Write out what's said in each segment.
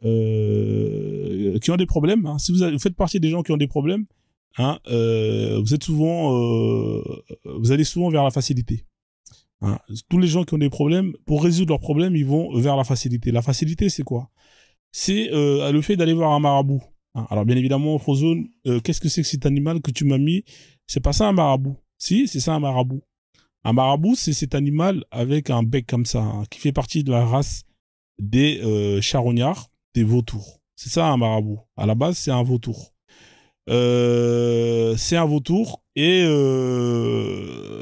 qui ont des problèmes. Hein. Si vous faites partie des gens qui ont des problèmes, hein, vous allez souvent vers la facilité. Hein. Tous les gens qui ont des problèmes, pour résoudre leurs problèmes, ils vont vers la facilité. La facilité, c'est quoi? C'est le fait d'aller voir un marabout. Hein. Alors bien évidemment, Frozone, qu'est-ce que c'est que cet animal que tu m'as mis? C'est pas ça un marabout. Si, c'est ça un marabout. Un marabout, c'est cet animal avec un bec comme ça, hein, qui fait partie de la race des charognards, des vautours. C'est ça un marabout. À la base, c'est un vautour. C'est un vautour et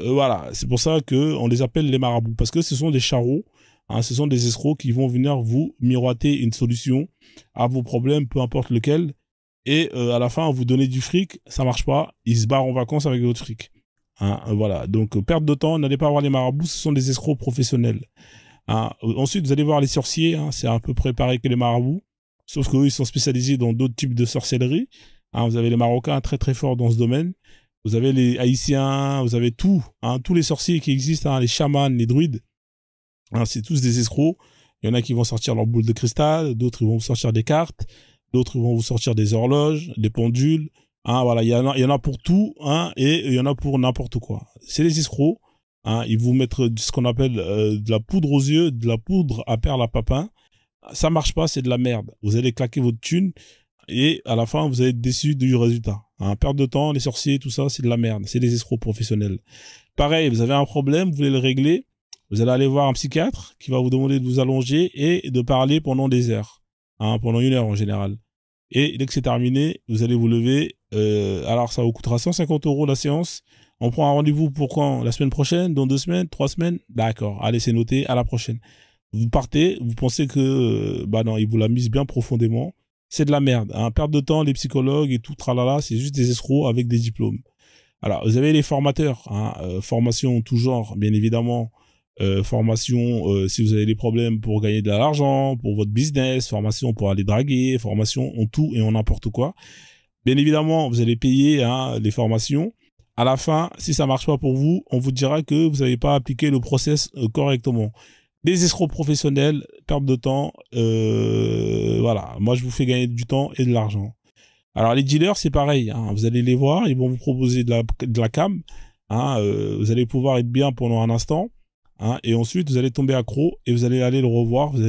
voilà. C'est pour ça que on les appelle les marabouts, parce que ce sont des charros, hein, ce sont des escrocs qui vont venir vous miroiter une solution à vos problèmes, peu importe lequel. Et à la fin, vous donnez du fric, ça marche pas, ils se barrent en vacances avec votre fric. Hein, voilà, donc perte de temps, n'allez pas voir les marabouts, ce sont des escrocs professionnels. Hein. Ensuite, vous allez voir les sorciers, hein, c'est un peu préparé que les marabouts, sauf qu'eux, ils sont spécialisés dans d'autres types de sorcellerie. Hein, vous avez les Marocains très très forts dans ce domaine, vous avez les Haïtiens, vous avez tout, hein, tous les sorciers qui existent, hein, les chamans, les druides, hein, c'est tous des escrocs. Il y en a qui vont sortir leur boule de cristal, d'autres ils vont vous sortir des cartes, d'autres ils vont vous sortir des horloges, des pendules. Hein, voilà, il y en a pour tout, hein, et il y en a pour n'importe quoi. C'est les escrocs. Hein, ils vous mettent ce qu'on appelle de la poudre aux yeux, de la poudre à perles à papin. Ça marche pas, c'est de la merde. Vous allez claquer votre thune et à la fin vous allez être déçu du résultat. Hein, perte de temps, les sorciers, tout ça, c'est de la merde. C'est des escrocs professionnels. Pareil, vous avez un problème, vous voulez le régler, vous allez aller voir un psychiatre qui va vous demander de vous allonger et de parler pendant des heures, hein, pendant 1 heure en général. Et dès que c'est terminé, vous allez vous lever. Alors ça vous coûtera 150 € la séance. On prend un rendez-vous pour quand? La semaine prochaine? Dans 2 semaines? 3 semaines? D'accord. Allez, c'est noté. À la prochaine. Vous partez. Vous pensez que bah non, il vous l'a mise bien profondément. C'est de la merde. Hein. Perte de temps, les psychologues et tout tralala, c'est juste des escrocs avec des diplômes. Alors vous avez les formateurs. Hein, formation tout genre, bien évidemment. Formation si vous avez des problèmes pour gagner de l'argent, pour votre business, formation pour aller draguer, formation en tout et en n'importe quoi. Bien évidemment, vous allez payer, hein, les formations. À la fin, si ça marche pas pour vous, on vous dira que vous n'avez pas appliqué le process correctement. Des escrocs professionnels, perte de temps, voilà. Moi, je vous fais gagner du temps et de l'argent. Alors les dealers, c'est pareil. Hein, vous allez les voir, ils vont vous proposer de la cam. Hein, vous allez pouvoir être bien pendant un instant. Hein, et ensuite, vous allez tomber accro et vous allez aller le revoir, vous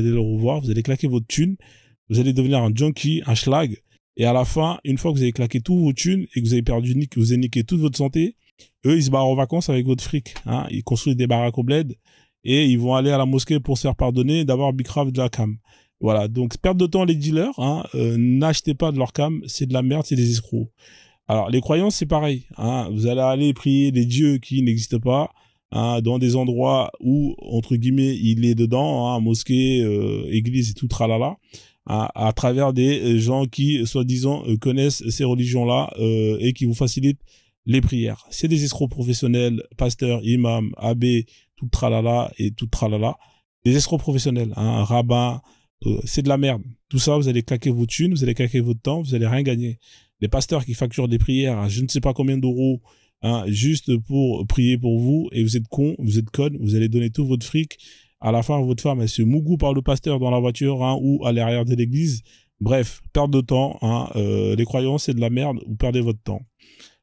allez claquer votre thune, vous allez devenir un junkie, un schlag. Et à la fin, une fois que vous avez claqué tout vos thunes et que vous avez perdu, que vous avez niqué toute votre santé, eux, ils se barrent en vacances avec votre fric. Hein, ils construisent des baraques au bled et ils vont aller à la mosquée pour se faire pardonner d'avoir bicrave de la cam. Voilà, donc perte de temps les dealers, hein, n'achetez pas de leur cam, c'est de la merde, c'est des escrocs. Alors les croyances, c'est pareil. Hein, vous allez aller prier des dieux qui n'existent pas. Hein, dans des endroits où, entre guillemets, il est dedans, hein, mosquée, église et tout tralala, hein, à travers des gens qui, soi-disant, connaissent ces religions-là et qui vous facilitent les prières. C'est des escrocs professionnels, pasteurs, imams, abbés, tout tralala et tout tralala. Des escrocs professionnels, hein, rabbins, c'est de la merde. Tout ça, vous allez claquer vos thunes, vous allez claquer votre temps, vous allez rien gagner. Les pasteurs qui facturent des prières à je ne sais pas combien d'euros, hein, juste pour prier pour vous, et vous êtes con, vous êtes conne, vous allez donner tout votre fric. À la fin, votre femme, elle se mougou par le pasteur dans la voiture, hein, ou à l'arrière de l'église. Bref, perte de temps, hein, les croyances, c'est de la merde, vous perdez votre temps.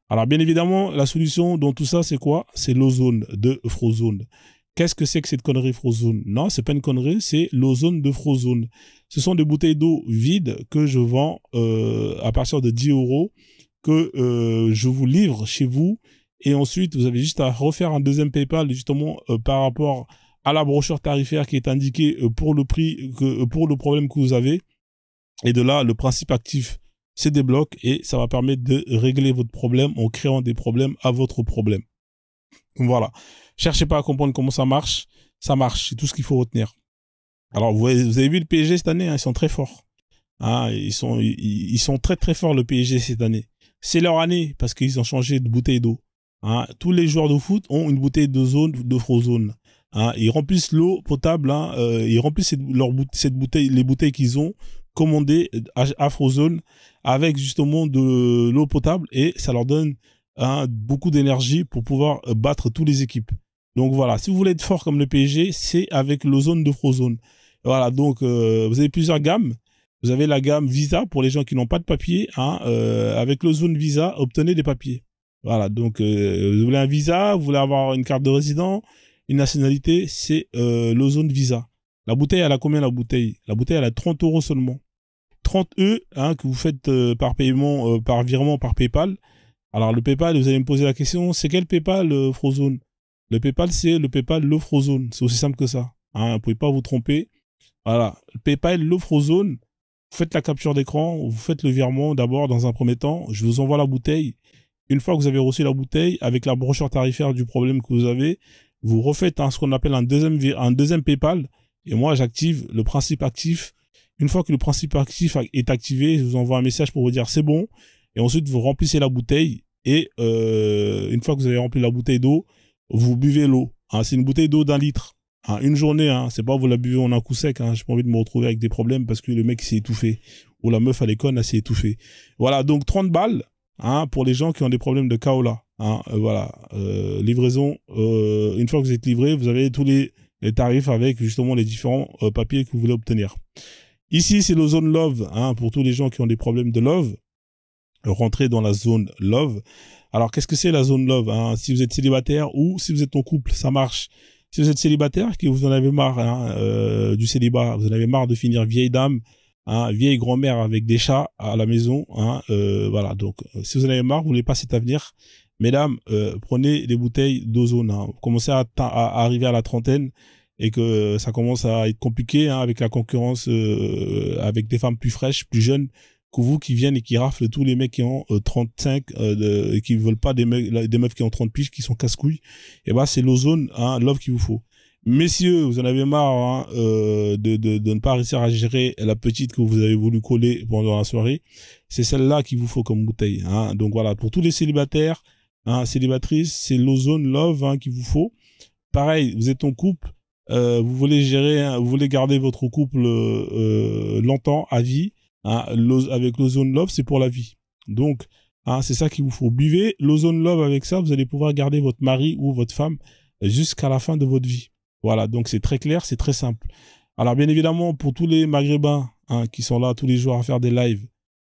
Alors, bien évidemment, la solution dans tout ça, c'est quoi? C'est l'ozone de Frozone. Qu'est-ce que c'est que cette connerie Frozone? Non, c'est pas une connerie, c'est l'ozone de Frozone. Ce sont des bouteilles d'eau vides que je vends à partir de 10 €, que je vous livre chez vous, et ensuite vous avez juste à refaire un deuxième PayPal justement par rapport à la brochure tarifaire qui est indiquée pour le prix, pour le problème que vous avez, et de là le principe actif se débloque et ça va permettre de régler votre problème en créant des problèmes à votre problème. Voilà, cherchez pas à comprendre comment ça marche, c'est tout ce qu'il faut retenir. Alors vous avez vu le PSG cette année, hein, ils sont très forts, hein, ils sont très très forts le PSG cette année. C'est leur année parce qu'ils ont changé de bouteille d'eau. Hein. Tous les joueurs de foot ont une bouteille de zone, de Frozone. Hein. Ils remplissent l'eau potable. Hein. Ils remplissent cette bouteille, les bouteilles qu'ils ont commandées à Frozone avec justement de l'eau potable et ça leur donne, hein, beaucoup d'énergie pour pouvoir battre toutes les équipes. Donc voilà, si vous voulez être fort comme le PSG, c'est avec l'ozone de Frozone. Voilà, donc vous avez plusieurs gammes. Vous avez la gamme Visa pour les gens qui n'ont pas de papier. Hein, avec l'Ozone Visa, obtenez des papiers. Voilà, donc vous voulez un visa, vous voulez avoir une carte de résident, une nationalité, c'est l'Ozone Visa. La bouteille, elle a combien la bouteille? La bouteille, elle a 30 € seulement. 30 E hein, que vous faites par paiement, par virement, par PayPal. Alors le PayPal, vous allez me poser la question, c'est quel PayPal Frozone? Le PayPal, c'est le PayPal Love Frozone. C'est aussi simple que ça. Hein, vous ne pouvez pas vous tromper. Voilà, le PayPal Love Frozone, vous faites la capture d'écran, vous faites le virement d'abord dans un premier temps. Je vous envoie la bouteille. Une fois que vous avez reçu la bouteille, avec la brochure tarifaire du problème que vous avez, vous refaites ce qu'on appelle un deuxième PayPal. Et moi, j'active le principe actif. Une fois que le principe actif est activé, je vous envoie un message pour vous dire c'est bon. Et ensuite, vous remplissez la bouteille. Et une fois que vous avez rempli la bouteille d'eau, vous buvez l'eau. Hein, c'est une bouteille d'eau d'1 litre. Hein, une journée, hein, c'est pas vous la buvez en un coup sec. Hein, j'ai pas envie de me retrouver avec des problèmes parce que le mec s'est étouffé. Ou la meuf à l'école s'est étouffée. Voilà, donc 30 balles hein, pour les gens qui ont des problèmes de kaola. Hein, voilà, livraison. Une fois que vous êtes livré, vous avez tous les tarifs avec justement les différents papiers que vous voulez obtenir. Ici, c'est le zone love, hein, pour tous les gens qui ont des problèmes de love. Rentrez dans la zone love. Alors, qu'est-ce que c'est la zone love hein? Si vous êtes célibataire ou si vous êtes en couple, ça marche. Si vous êtes célibataire, que vous en avez marre hein, du célibat, vous en avez marre de finir vieille dame, hein, vieille grand-mère avec des chats à la maison. Hein, voilà, donc si vous en avez marre, vous voulez pas cet avenir, mesdames, prenez des bouteilles d'ozone. Hein. Vous commencez à arriver à la trentaine et que ça commence à être compliqué hein, avec la concurrence, avec des femmes plus fraîches, plus jeunes que vous qui viennent et qui raflent tous les mecs qui ont 35 et qui veulent pas des meufs qui ont 30 piges, qui sont casse-couilles. Et bah c'est l'ozone, hein, love qu'il vous faut. Messieurs, vous en avez marre hein, de ne pas réussir à gérer la petite que vous avez voulu coller pendant la soirée. C'est celle-là qu'il vous faut comme bouteille. Hein. Donc voilà, pour tous les célibataires, hein, célibatrices, c'est l'ozone love hein, qu'il vous faut. Pareil, vous êtes en couple. Vous voulez gérer, vous voulez garder votre couple longtemps, à vie, hein, avec l'ozone love, c'est pour la vie. Donc, hein, c'est ça qu'il vous faut. Buvez l'ozone love avec ça, vous allez pouvoir garder votre mari ou votre femme jusqu'à la fin de votre vie. Voilà, donc c'est très clair, c'est très simple. Alors, bien évidemment, pour tous les Maghrébins hein, qui sont là tous les jours à faire des lives,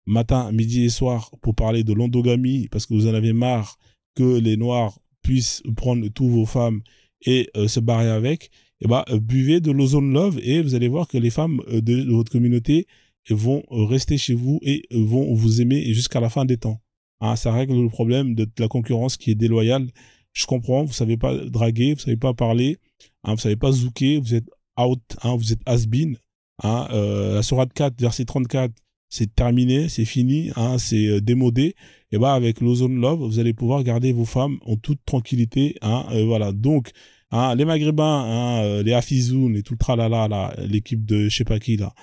matin, midi et soir, pour parler de l'endogamie, parce que vous en avez marre que les Noirs puissent prendre toutes vos femmes et se barrer avec, et bah, buvez de l'ozone love et vous allez voir que les femmes de votre communauté vont rester chez vous et vont vous aimer jusqu'à la fin des temps. Hein, ça règle le problème de la concurrence qui est déloyale. Je comprends, vous savez pas draguer, vous savez pas parler, hein, vous savez pas zouker, vous êtes out, hein, vous êtes has-been. Hein, la sourate 4, verset 34, c'est terminé, c'est fini, hein, c'est démodé. Et bah avec l'ozone love, vous allez pouvoir garder vos femmes en toute tranquillité. Hein, voilà, donc hein, les Maghrébins, hein, les Hafizoun et tout le tralala, là, l'équipe de je sais pas qui là,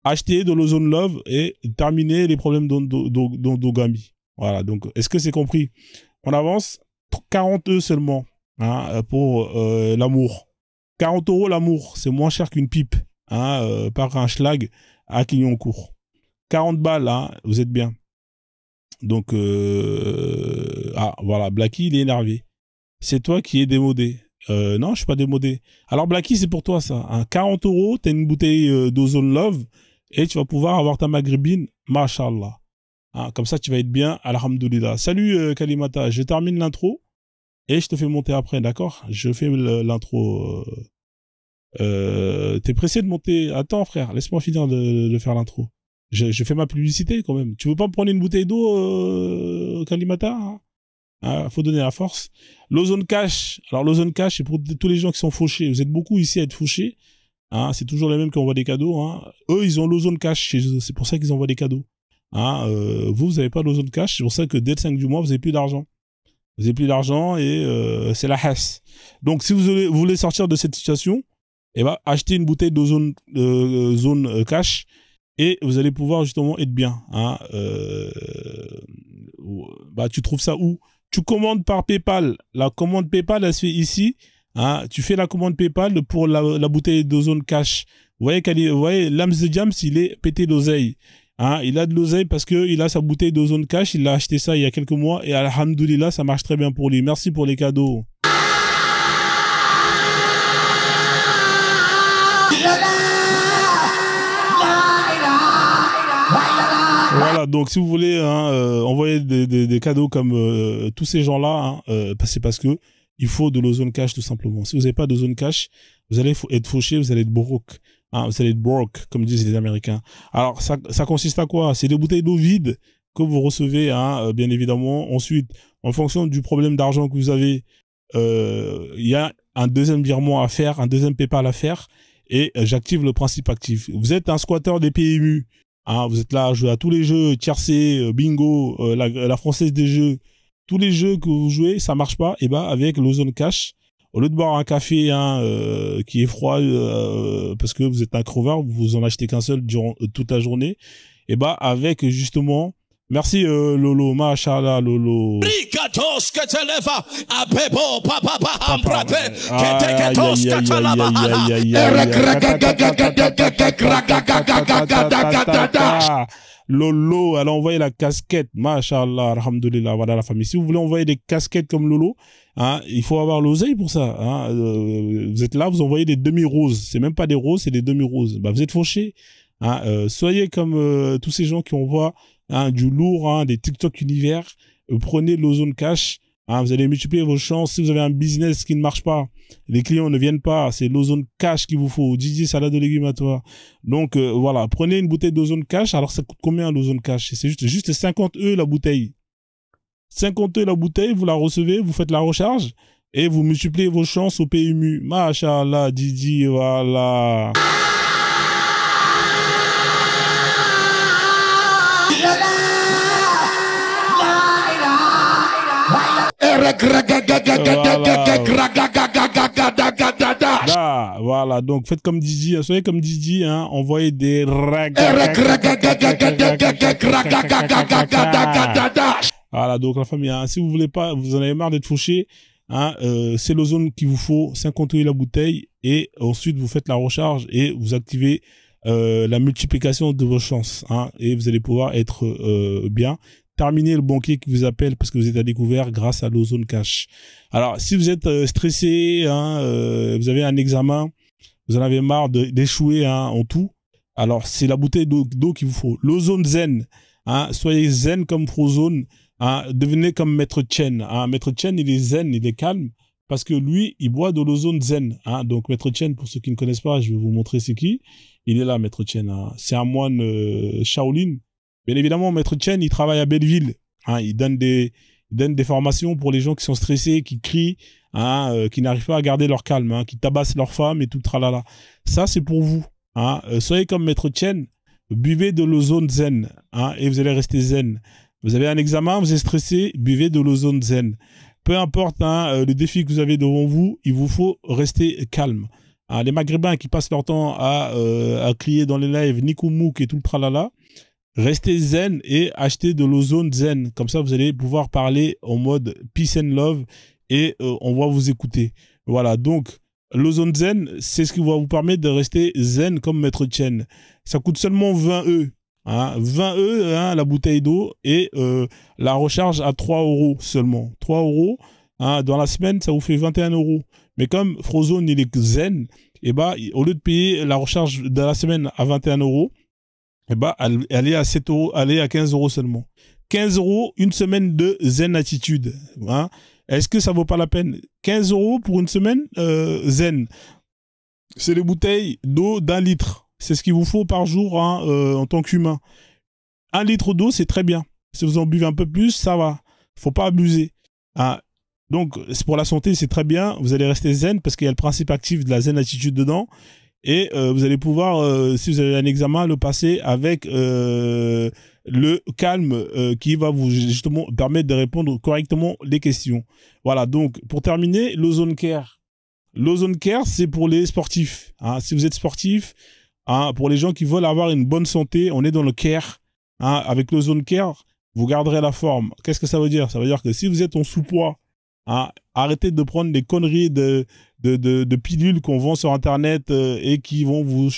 achetez de l'ozone love et terminez les problèmes d'endogamie. Voilà, donc est-ce que c'est compris? On avance. 40 € seulement hein, pour l'amour. 40 € l'amour, c'est moins cher qu'une pipe hein, par un schlag à Clignancourt. 40 balles, hein, vous êtes bien. Donc, ah, voilà, Blacky, il est énervé. C'est toi qui es démodé. Non, je suis pas démodé. Alors, Blacky, c'est pour toi, ça. Hein. 40 €, t'as une bouteille d'ozone love et tu vas pouvoir avoir ta maghrébine, mashallah. Hein, comme ça, tu vas être bien, alhamdoulilah. Salut, Kalimata. Je termine l'intro et je te fais monter après, d'accord? Je fais l'intro. T'es pressé de monter? Attends, frère, laisse-moi finir de faire l'intro. Je fais ma publicité quand même. Tu veux pas me prendre une bouteille d'eau, Kalimata hein? Hein, faut donner la force. L'ozone cash. Alors l'ozone cash, c'est pour tous les gens qui sont fauchés. Vous êtes beaucoup ici à être fauchés. Hein, c'est toujours les mêmes qui envoient des cadeaux. Hein. Eux, ils ont l'ozone cash chez eux. C'est pour ça qu'ils envoient des cadeaux. Hein, vous n'avez pas l'ozone cash. C'est pour ça que dès le 5 du mois, vous n'avez plus d'argent. Vous n'avez plus d'argent et c'est la hasse. Donc si vous voulez sortir de cette situation, eh ben, achetez une bouteille d'ozone zone cash. Et vous allez pouvoir justement être bien. Hein. Bah, tu trouves ça où? Tu commandes par PayPal. La commande PayPal, elle se fait ici. Hein. Tu fais la commande PayPal pour la bouteille d'ozone cash. Vous voyez, Lams de Jams, il est pété d'oseille. Hein. Il a de l'oseille parce qu'il a sa bouteille d'ozone cash. Il a acheté ça il y a quelques mois. Et alhamdoulilah, ça marche très bien pour lui. Merci pour les cadeaux. Voilà, donc si vous voulez hein, envoyer des cadeaux comme tous ces gens-là, hein, c'est parce que il faut de l'ozone cash tout simplement. Si vous n'avez pas d'ozone cash, vous allez être fauché, vous allez être broke. Hein, vous allez être broke, comme disent les Américains. Alors, ça consiste à quoi? C'est des bouteilles d'eau vides que vous recevez, hein, bien évidemment. Ensuite, en fonction du problème d'argent que vous avez, il y a un deuxième virement à faire, un deuxième PayPal à faire, et j'active le principe actif. Vous êtes un squatteur des PMU, hein, vous êtes là à jouer à tous les jeux, tiercé, bingo, la française des jeux, tous les jeux que vous jouez, ça marche pas, et ben avec l'ozone cash, au lieu de boire un café hein, qui est froid parce que vous êtes un crevard, vous en achetez qu'un seul durant toute la journée, et ben avec justement, merci Lolo, machallah Lolo. Lolo, elle a envoyé la casquette, machallah, alhamdoulilah, voilà la famille. Si vous voulez envoyer des casquettes comme Lolo, hein, il faut avoir l'oseille pour ça. Hein. Vous êtes là, vous envoyez des demi-roses. C'est même pas des roses, c'est des demi-roses. Bah, vous êtes fauchés. Hein. Soyez comme tous ces gens qui envoient hein, du lourd, hein, des TikTok univers. Prenez l'ozone cash. Hein, vous allez multiplier vos chances. Si vous avez un business qui ne marche pas, les clients ne viennent pas, c'est l'ozone cash qu'il vous faut. Didi, salade de légumes à toi. Donc voilà, prenez une bouteille d'ozone cash. Alors ça coûte combien l'ozone cash? C'est juste 50 € la bouteille. 50 € la bouteille, vous la recevez, vous faites la recharge et vous multipliez vos chances au PMU. Machallah, Didi, voilà. Voilà, donc faites comme Didi, soyez comme Didi, hein, envoyez des voilà, donc la famille, hein, si vous voulez pas, vous en avez marre d'être fauché, hein, c'est l'ozone qu'il vous faut, 50 € la bouteille, et ensuite vous faites la recharge et vous activez la multiplication de vos chances, hein, et vous allez pouvoir être bien. Terminez le banquier qui vous appelle parce que vous êtes à découvert grâce à l'ozone cash. Alors, si vous êtes stressé, hein, vous avez un examen, vous en avez marre d'échouer hein, en tout, alors c'est la bouteille d'eau qu'il vous faut. L'ozone zen, hein, soyez zen comme Frozone, hein, devenez comme Maître Chen. Hein. Maître Chen, il est zen, il est calme parce que lui, il boit de l'ozone zen. Hein. Donc Maître Chen, pour ceux qui ne connaissent pas, je vais vous montrer c'est qui. Il est là, Maître Chen. Hein. C'est un moine Shaolin. Bien évidemment, Maître Chen, il travaille à Belleville. Hein, il donne des formations pour les gens qui sont stressés, qui crient, hein, qui n'arrivent pas à garder leur calme, hein, qui tabassent leurs femmes et tout tralala. Ça, c'est pour vous. Hein. Soyez comme Maître Chen, buvez de l'ozone zen, hein, et vous allez rester zen. Vous avez un examen, vous êtes stressé, buvez de l'ozone zen. Peu importe hein, le défi que vous avez devant vous, il vous faut rester calme. Hein, les Maghrébins qui passent leur temps à crier dans les lives, Nikoumouk et tout le tralala, restez zen et achetez de l'ozone zen. Comme ça, vous allez pouvoir parler en mode peace and love et on va vous écouter. Voilà, donc l'ozone zen, c'est ce qui va vous permettre de rester zen comme Maître Chen. Ça coûte seulement 20 €. Hein, 20 € hein, la bouteille d'eau et la recharge à 3 € seulement. 3 €. Hein, dans la semaine, ça vous fait 21 €. Mais comme Frozone, il est zen, et bah, au lieu de payer la recharge de la semaine à 21 €, eh ben, elle est à 7 €, elle est à 15 € seulement. 15 €, une semaine de zen attitude. Hein. Est-ce que ça vaut pas la peine? 15 € pour une semaine zen. C'est les bouteilles d'eau d'1 litre. C'est ce qu'il vous faut par jour hein, en tant qu'humain. 1 litre d'eau, c'est très bien. Si vous en buvez un peu plus, ça va. Faut pas abuser. Hein. Donc, c'est pour la santé, c'est très bien. Vous allez rester zen parce qu'il y a le principe actif de la zen attitude dedans. Et vous allez pouvoir, si vous avez un examen, le passer avec le calme qui va vous justement permettre de répondre correctement les questions. Voilà, donc pour terminer, l'ozone care. L'ozone care, c'est pour les sportifs. Hein. Si vous êtes sportif, hein, pour les gens qui veulent avoir une bonne santé, on est dans le care. Hein. Avec l'ozone care, vous garderez la forme. Qu'est-ce que ça veut dire? Ça veut dire que si vous êtes en sous-poids, hein, arrêtez de prendre des conneries de pilules qu'on vend sur internet et qui vont vous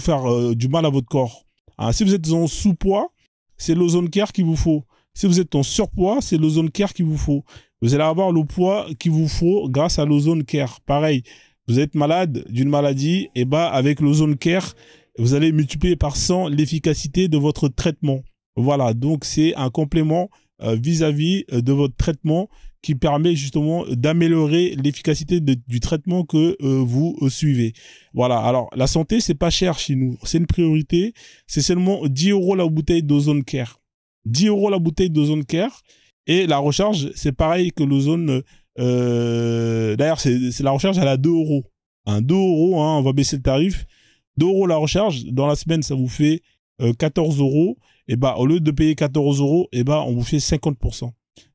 faire du mal à votre corps. Hein, si vous êtes en sous-poids, c'est l'ozone care qu'il vous faut. Si vous êtes en surpoids, c'est l'ozone care qu'il vous faut. Vous allez avoir le poids qu'il vous faut grâce à l'ozone care. Pareil, vous êtes malade d'une maladie, et bah avec l'ozone care, vous allez multiplier par 100 l'efficacité de votre traitement. Voilà, donc c'est un complément vis-à-vis de votre traitement qui permet justement d'améliorer l'efficacité du traitement que vous suivez. Voilà, alors la santé, c'est pas cher chez nous, c'est une priorité, c'est seulement 10 € la bouteille d'Ozone Care. 10 € la bouteille d'Ozone Care, et la recharge, c'est pareil que l'Ozone, d'ailleurs, c'est la recharge, elle a 2 €. Hein, 2 €, hein, on va baisser le tarif. 2 € la recharge, dans la semaine, ça vous fait 14 €. Et bah, au lieu de payer 14 €, et bah, on vous fait 50%.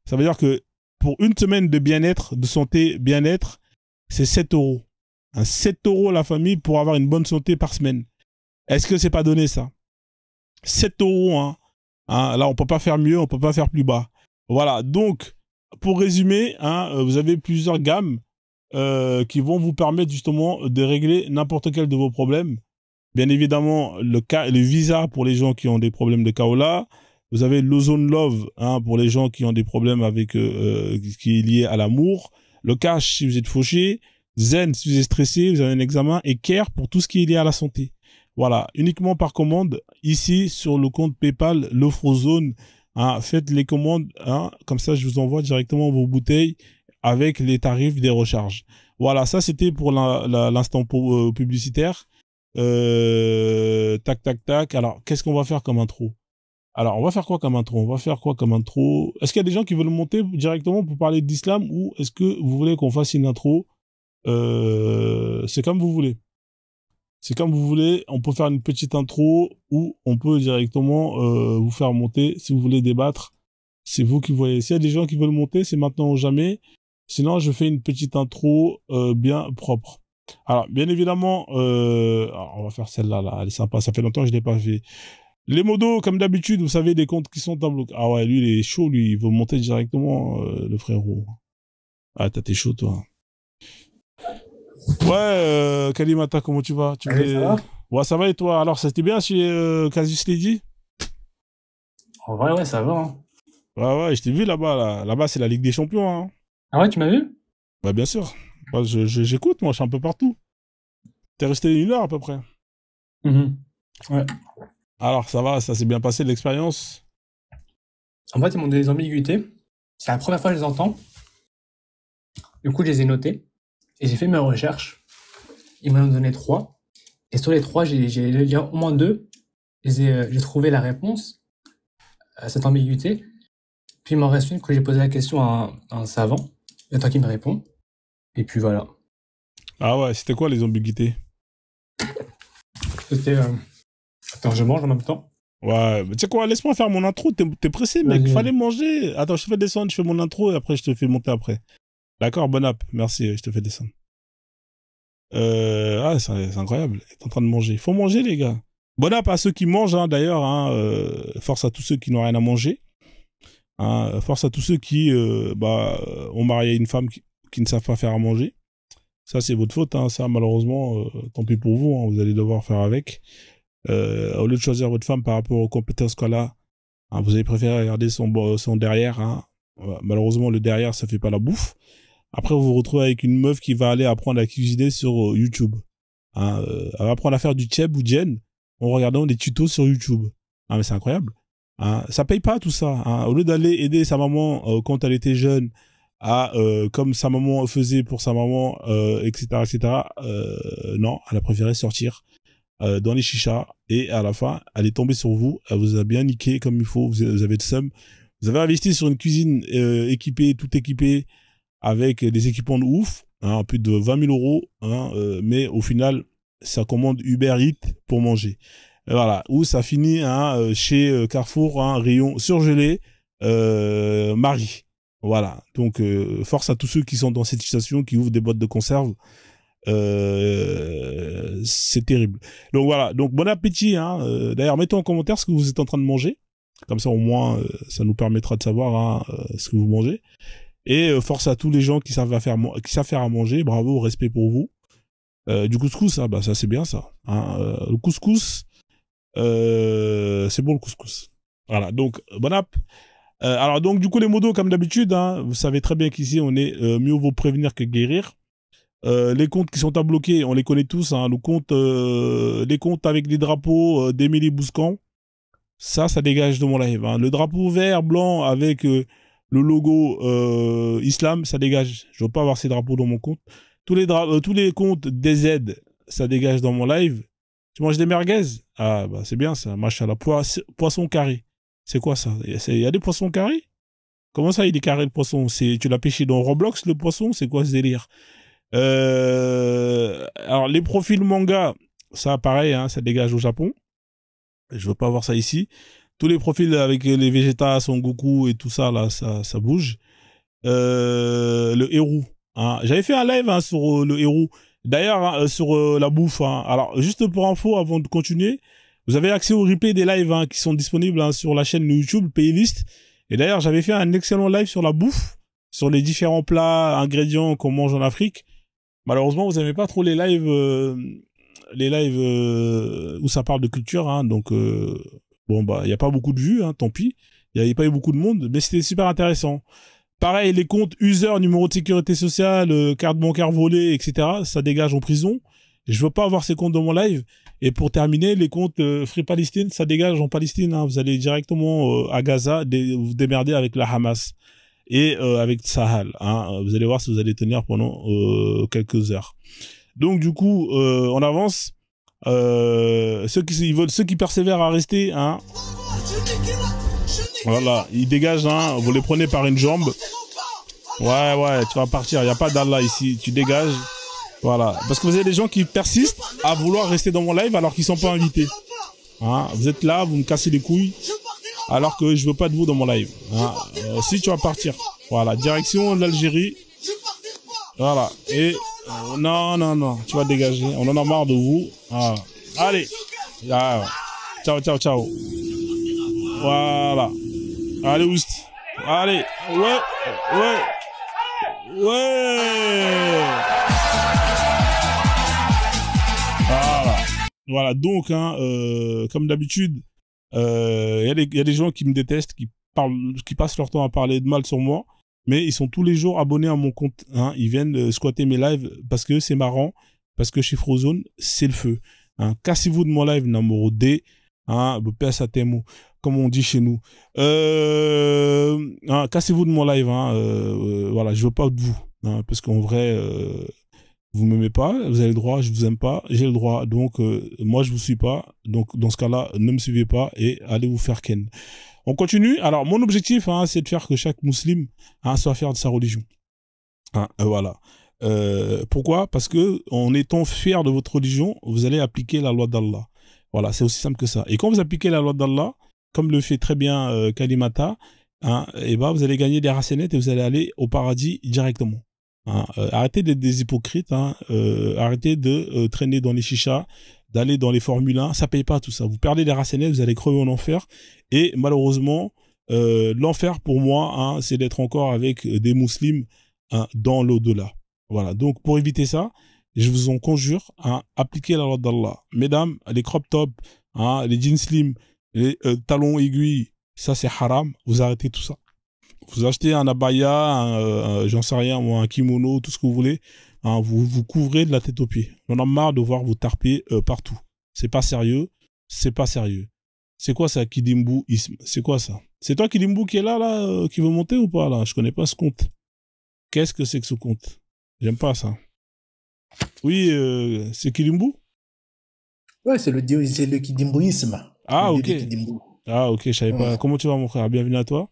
Ça veut dire que pour une semaine de bien-être, de santé, bien-être, c'est 7 €. Hein, 7 € la famille pour avoir une bonne santé par semaine. Est-ce que c'est pas donné ça? 7 €, hein. Hein, là, on peut pas faire mieux, on peut pas faire plus bas. Voilà, donc, pour résumer, hein, vous avez plusieurs gammes qui vont vous permettre justement de régler n'importe quel de vos problèmes. Bien évidemment, le Visa pour les gens qui ont des problèmes de Kaola. Vous avez l'Ozone Love, hein, pour les gens qui ont des problèmes avec qui est lié à l'amour. Le Cash si vous êtes fauché. Zen si vous êtes stressé, vous avez un examen. Et Care pour tout ce qui est lié à la santé. Voilà, uniquement par commande, ici sur le compte PayPal, l'Offrozone. Hein, faites les commandes, hein, comme ça je vous envoie directement vos bouteilles avec les tarifs des recharges. Voilà, ça c'était pour l'instant publicitaire. Tac, tac, tac. Alors, qu'est-ce qu'on va faire comme intro? Alors, on va faire quoi comme intro? On va faire quoi comme intro? Est-ce qu'il y a des gens qui veulent monter directement pour parler d'islam, ou est-ce que vous voulez qu'on fasse une intro? C'est comme vous voulez. C'est comme vous voulez. On peut faire une petite intro ou on peut directement vous faire monter. Si vous voulez débattre, c'est vous qui voyez. S'il y a des gens qui veulent monter, c'est maintenant ou jamais. Sinon, je fais une petite intro bien propre. Alors, bien évidemment, on va faire celle-là, là. Elle est sympa. Ça fait longtemps que je l'ai pas fait. Les modos, comme d'habitude, vous savez, des comptes qui sont en bloc. Ah ouais, lui, il est chaud, lui. Il veut monter directement, le frérot. Ah, t'es chaud, toi. Ouais, Kalimata, comment tu vas? Allez, ça va? Ouais, ça va et toi? Alors, ça c'était bien chez Casus Lady? En vrai, ouais, ça va. Hein. Ouais, ouais, je t'ai vu là-bas, là. Là-bas, c'est la Ligue des Champions, hein. Ah ouais, tu m'as vu? Bah, bien sûr. Bah, j'écoute, moi, je suis un peu partout. T'es resté 1 heure à peu près. Ouais. Alors, ça va, ça s'est bien passé l'expérience? En fait, ils m'ont donné des ambiguïtés. C'est la première fois que je les entends. Du coup, je les ai notées. Et j'ai fait mes recherches. Ils m'en ont donné 3. Et sur les 3, j'ai au moins 2. J'ai trouvé la réponse à cette ambiguïté. Puis il m'en reste une que j'ai posé la question à un savant. J'attends qu'il me répond. Et puis voilà. Ah ouais, c'était quoi les ambiguïtés? C'était... Attends, je mange en même temps. Ouais, mais tu sais quoi, laisse-moi faire mon intro, t'es pressé, mec, fallait manger. Attends, je te fais descendre, je fais mon intro et après je te fais monter après. D'accord, bon app, merci, je te fais descendre. Ah, c'est incroyable, t'es en train de manger. Faut manger, les gars. Bon app à ceux qui mangent, hein, d'ailleurs, hein, force à tous ceux qui n'ont rien à manger. Hein, force à tous ceux qui ont marié une femme qui ne savent pas faire à manger. Ça, c'est votre faute, hein, ça, malheureusement, tant pis pour vous, hein, vous allez devoir faire avec. Au lieu de choisir votre femme par rapport aux compétences qu'elle a, hein, vous avez préféré regarder son derrière. Hein. Malheureusement, le derrière, ça fait pas la bouffe. Après, vous vous retrouvez avec une meuf qui va aller apprendre à cuisiner sur YouTube. Hein, elle va apprendre à faire du tchèb ou djen en regardant des tutos sur YouTube. Ah, mais c'est incroyable. Hein, ça paye pas tout ça. Hein. Au lieu d'aller aider sa maman quand elle était jeune, comme sa maman faisait pour sa maman, etc., etc., non, elle a préféré sortir dans les chichas, et à la fin, elle est tombée sur vous, elle vous a bien niqué comme il faut, vous avez de somme. Vous avez investi sur une cuisine équipée, tout équipée, avec des équipements de ouf, hein, plus de 20 000 €, hein, mais au final, ça commande Uber Eats pour manger. Et voilà, où ça finit hein, chez Carrefour, hein, rayon surgelé, Marie. Voilà, donc force à tous ceux qui sont dans cette situation, qui ouvrent des boîtes de conserve. C'est terrible. Donc voilà, donc bon appétit. Hein. D'ailleurs, mettez en commentaire ce que vous êtes en train de manger. Comme ça, au moins, ça nous permettra de savoir hein, ce que vous mangez. Et force à tous les gens qui savent faire à manger. Bravo, respect pour vous. Du couscous, bah, ça c'est bien ça. Hein. Le couscous, c'est bon le couscous. Voilà, donc bon app. Alors donc du coup les modos comme d'habitude, hein, vous savez très bien qu'ici on est mieux vaut prévenir que guérir. Les comptes qui sont à bloquer, on les connaît tous, hein, les comptes avec des drapeaux d'Émilie Bouscan, ça dégage de mon live. Hein. Le drapeau vert, blanc avec le logo islam, ça dégage. Je veux pas avoir ces drapeaux dans mon compte. Tous les comptes DZ, ça dégage dans mon live. Tu manges des merguez? Ah, bah c'est bien ça, machallah. Poisson carré. C'est quoi ça? Il y a des poissons carrés? Comment ça, il est carré le poisson? Tu l'as pêché dans Roblox, le poisson? C'est quoi ce délire? Alors, les profils manga, ça, pareil, hein, ça dégage au Japon. Je veux pas voir ça ici. Tous les profils avec les Vegeta, Son Goku et tout ça, là, ça bouge. Le héros. Hein. J'avais fait un live hein, sur le héros. D'ailleurs, hein, sur la bouffe. Hein. Alors, juste pour info, avant de continuer, vous avez accès au replay des lives hein, qui sont disponibles hein, sur la chaîne YouTube, Playlist. Et d'ailleurs, j'avais fait un excellent live sur la bouffe, sur les différents plats, ingrédients qu'on mange en Afrique. Malheureusement, vous n'aimez pas trop les lives où ça parle de culture. Hein, donc, bon, bah, il n'y a pas beaucoup de vues, hein, tant pis. Il n'y a pas eu beaucoup de monde, mais c'était super intéressant. Pareil, les comptes user, numéro de sécurité sociale, carte bancaire volée, etc., ça dégage en prison. Je veux pas avoir ces comptes dans mon live. Et pour terminer, les comptes Free Palestine, ça dégage en Palestine. Hein. Vous allez directement à Gaza, vous démerder avec la Hamas et avec Sahel. Hein. Vous allez voir si vous allez tenir pendant quelques heures. Donc du coup, on avance. Ceux qui persévèrent à rester, hein. Voilà, ils dégagent, hein. Vous les prenez par une jambe. Ouais, tu vas partir. Il y a pas d'Allah ici. Tu dégages. Voilà, parce que vous avez des gens qui persistent à vouloir rester dans mon live alors qu'ils sont pas invités. Hein, vous êtes là, vous me cassez les couilles, alors que je veux pas de vous dans mon live. Hein, si tu vas partir, voilà, direction l'Algérie. Voilà, et non, tu vas dégager. On en a marre de vous. Ah. Allez, ciao. Voilà. Allez, oust. Allez, ouais. Voilà, donc, hein, comme d'habitude, il y a des gens qui me détestent, qui passent leur temps à parler de mal sur moi, mais ils sont tous les jours abonnés à mon compte. Hein, ils viennent squatter mes lives parce que c'est marrant, parce que chez Frozone, c'est le feu. Hein, cassez-vous de mon live, Namoro D, hein, PSATMO, comme on dit chez nous. Hein, cassez-vous de mon live, hein, voilà, je veux pas de vous, hein, parce qu'en vrai... vous m'aimez pas, vous avez le droit, je vous aime pas, j'ai le droit, donc moi je vous suis pas, donc dans ce cas-là, ne me suivez pas et allez vous faire ken. On continue. Alors mon objectif, hein, c'est de faire que chaque musulman hein, soit fier de sa religion. Hein, voilà. Pourquoi? Parce que en étant fier de votre religion, vous allez appliquer la loi d'Allah. Voilà, c'est aussi simple que ça. Et quand vous appliquez la loi d'Allah, comme le fait très bien Kalimata, hein, et ben vous allez gagner des racenettes et vous allez aller au paradis directement. Hein, arrêtez d'être des hypocrites, hein, arrêtez de traîner dans les chichas, d'aller dans les Formule 1, ça paye pas tout ça. Vous perdez des racenettes, vous allez crever en enfer. Et malheureusement, l'enfer pour moi, hein, c'est d'être encore avec des musulmans hein, dans l'au-delà. Voilà, donc pour éviter ça, je vous en conjure, hein, appliquez la loi d'Allah. Mesdames, les crop tops, hein, les jeans slim, les talons aiguilles, ça c'est haram, vous arrêtez tout ça. Vous achetez un abaya, j'en sais rien, moi, un kimono, tout ce que vous voulez, hein, vous vous couvrez de la tête aux pieds. On en a marre de voir vous tarper partout. C'est pas sérieux, c'est pas sérieux. C'est quoi ça, Kidimbu-isme? C'est quoi ça? C'est toi, Kidimbu, qui est là, qui veut monter ou pas, là? Je connais pas ce compte. Qu'est-ce que c'est que ce compte? J'aime pas ça. Oui, c'est Kidimbu? Ouais, c'est le Kidimbuisme. Ah, ok. Ah, ok, je savais pas. Comment tu vas, mon frère? Bienvenue à toi.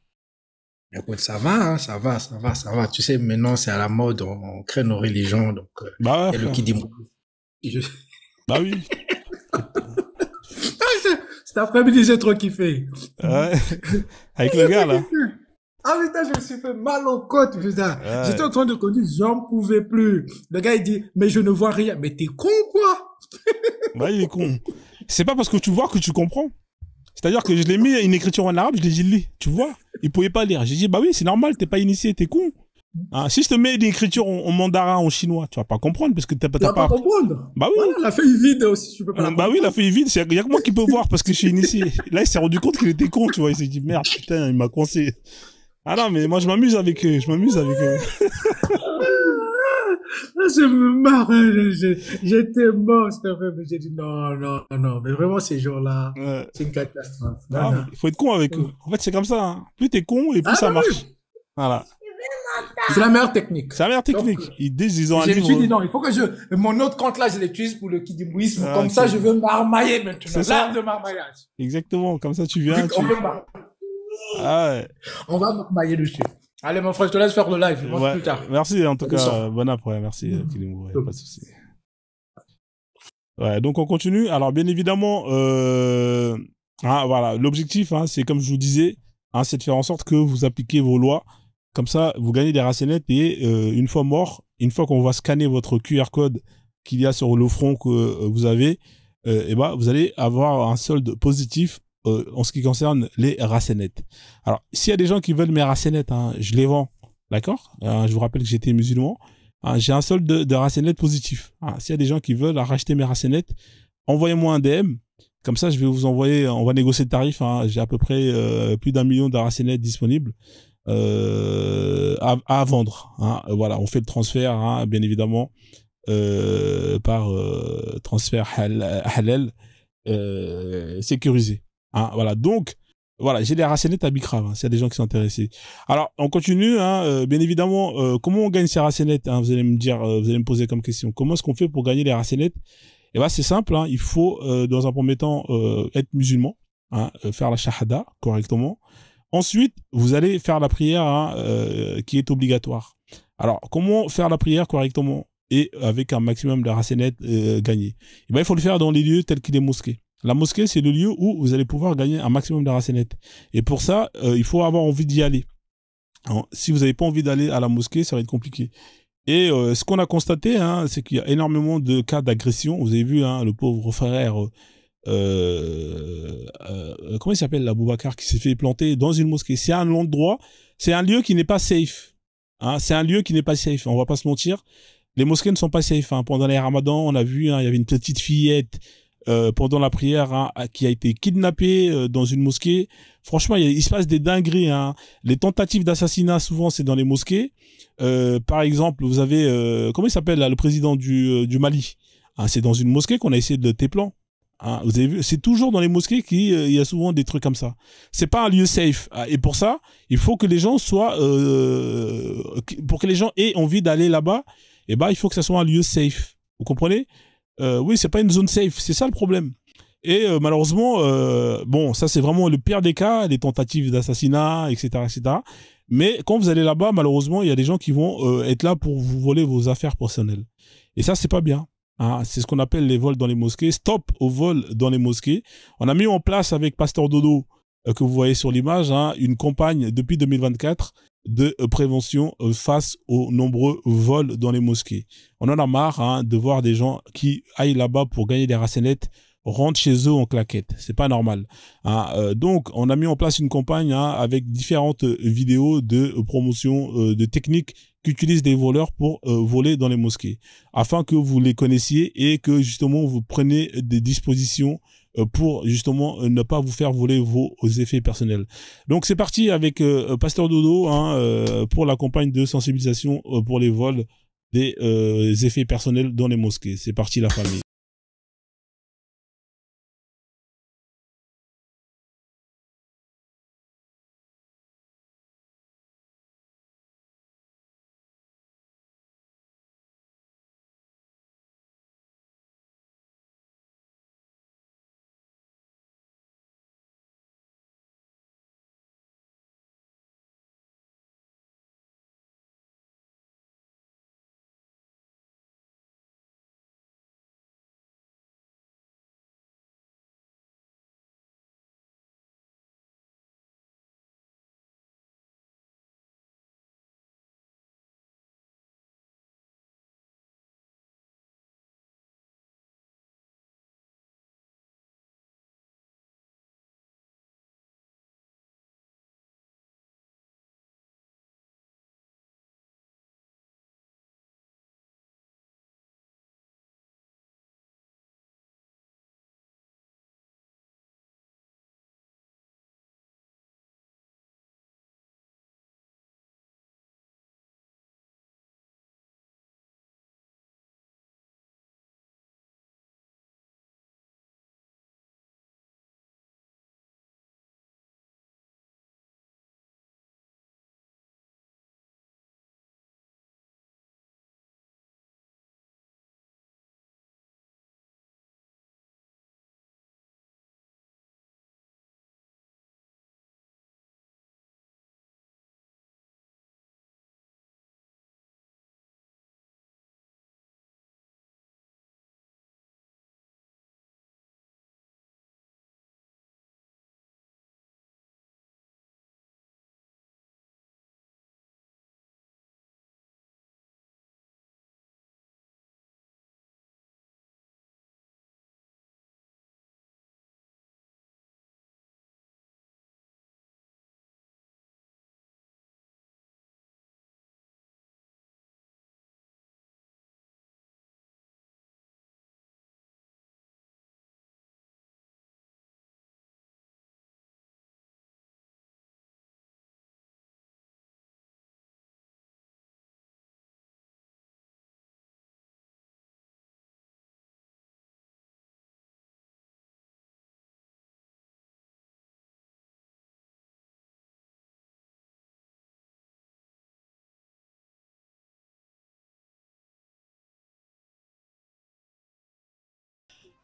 Écoute, ça va, hein, ça va. Tu sais, maintenant, c'est à la mode, on crée nos religions, donc, bah ouais, le Kidimbu. Bah oui. Cet après-midi, j'ai trop kiffé. Ouais. Avec le gars, là. Ah putain, je me suis fait mal aux côtes, putain. Ouais. J'étais en train de conduire, j'en pouvais plus. Le gars, il dit, mais je ne vois rien. Mais t'es con, quoi? Bah, il est con. C'est pas parce que tu vois que tu comprends. C'est-à-dire que je l'ai mis une écriture en arabe, je l'ai dit lis, tu vois. Il pouvait pas lire. J'ai dit, bah oui, c'est normal, t'es pas initié, t'es con. Hein, si je te mets une écriture en mandarin, en chinois, tu vas pas comprendre parce que t'as pas... comprendre. Bah oui. Voilà, la feuille vide aussi, tu peux pas. Bah oui, la feuille vide, il y a que moi qui peux voir parce que je suis initié. Là, il s'est rendu compte qu'il était con, tu vois. Il s'est dit, merde, putain, il m'a conseillé. Ah non, mais moi, je m'amuse avec eux, Je me marre, j'étais mort, c'était vrai, mais j'ai dit non, non, non, mais vraiment ces jours-là, Ouais. c'est une catastrophe. Non, Ah, mais non. il faut être con avec eux. En fait, c'est comme ça. Hein. Plus t'es con et plus Ah ça oui, marche. Voilà. c'est la meilleure technique. C'est la meilleure Donc, technique. Ils ont un je me suis dit livre. non, il faut que mon autre compte là, je l'utilise pour le kidimouisme. Ah, Comme ok. ça, je veux m'armailler maintenant. C'est ça. L'art de marmaillage. Exactement. Comme ça, tu Vu viens. qu'on veut mar- Ah ouais. On va m'armailler dessus. Allez, mon frère, je te laisse faire le live. Je mange Ouais. plus tard. Merci en tout Ça cas. descend. Bon après. Merci, Kilimou. Ouais, pas de souci. Ouais, donc on continue. Alors bien évidemment, hein, voilà, l'objectif, hein, c'est comme je vous disais, hein, c'est de faire en sorte que vous appliquez vos lois. Comme ça, vous gagnez des racenettes et une fois mort, une fois qu'on va scanner votre QR code qu'il y a sur le front que vous avez, et ben vous allez avoir un solde positif en ce qui concerne les racenettes. Alors, s'il y a des gens qui veulent mes racenettes, hein, je les vends, d'accord. Je vous rappelle que j'étais musulman. Hein, j'ai un solde de racenettes positif. Hein, s'il y a des gens qui veulent racheter mes racenettes, envoyez-moi un DM. Comme ça, je vais vous envoyer, on va négocier le tarif. Hein, j'ai à peu près plus d'1 million de racenettes disponibles à vendre. Hein. Voilà, on fait le transfert, hein, bien évidemment, par transfert halal sécurisé. Hein. Voilà, donc, voilà, j'ai des racenettes à Bicrave, hein, s'il y a des gens qui sont intéressés. Alors, on continue, hein, bien évidemment, comment on gagne ces racenettes, hein, vous allez me dire, vous allez me poser comme question. Comment est-ce qu'on fait pour gagner les racenettes? Eh ben, c'est simple, hein, il faut, dans un premier temps, être musulman, hein, faire la shahada correctement. Ensuite, vous allez faire la prière, hein, qui est obligatoire. Alors, comment faire la prière correctement et avec un maximum de racenettes gagnées? Eh ben, il faut le faire dans les lieux tels que les mosquées. La mosquée, c'est le lieu où vous allez pouvoir gagner un maximum de racenettes. Et pour ça, il faut avoir envie d'y aller. Alors, si vous n'avez pas envie d'aller à la mosquée, ça va être compliqué. Et ce qu'on a constaté, hein, c'est qu'il y a énormément de cas d'agression. Vous avez vu, hein, le pauvre frère, comment il s'appelle, l'Aboubacar, qui s'est fait planter dans une mosquée. C'est un endroit, c'est un lieu qui n'est pas safe. Hein, c'est un lieu qui n'est pas safe. On va pas se mentir. Les mosquées ne sont pas safe. Hein. Pendant les ramadans, on a vu, hein, il y avait une petite fillette pendant la prière, hein, qui a été kidnappée dans une mosquée. Franchement, il se passe des dingueries. Hein. Les tentatives d'assassinat, souvent, c'est dans les mosquées. Par exemple, vous avez, comment il s'appelle là, le président du Mali. Hein, c'est dans une mosquée qu'on a essayé de t'éplan. Hein, vous avez vu, c'est toujours dans les mosquées qu'il y a souvent des trucs comme ça. C'est pas un lieu safe. Et pour ça, il faut que les gens soient, pour que les gens aient envie d'aller là-bas, eh ben, il faut que ça soit un lieu safe. Vous comprenez? Oui, c'est pas une zone safe. C'est ça le problème. Et malheureusement, bon, ça c'est vraiment le pire des cas, les tentatives d'assassinat, etc., etc. Mais quand vous allez là-bas, malheureusement, il y a des gens qui vont être là pour vous voler vos affaires personnelles. Et ça, c'est pas bien. Hein, c'est ce qu'on appelle les vols dans les mosquées. Stop au vol dans les mosquées. On a mis en place avec Pasteur Dodo, que vous voyez sur l'image, hein, une campagne depuis 2024 de prévention face aux nombreux vols dans les mosquées. On en a marre, hein, de voir des gens qui aillent là-bas pour gagner des racenettes rentrent chez eux en claquette. C'est pas normal. Hein. Donc, on a mis en place une campagne, hein, avec différentes vidéos de promotion de techniques qu'utilisent des voleurs pour voler dans les mosquées, afin que vous les connaissiez et que justement vous preniez des dispositions pour justement ne pas vous faire voler vos effets personnels. Donc c'est parti avec Pasteur Dodo, hein, pour la campagne de sensibilisation pour les vols des effets personnels dans les mosquées. C'est parti la famille.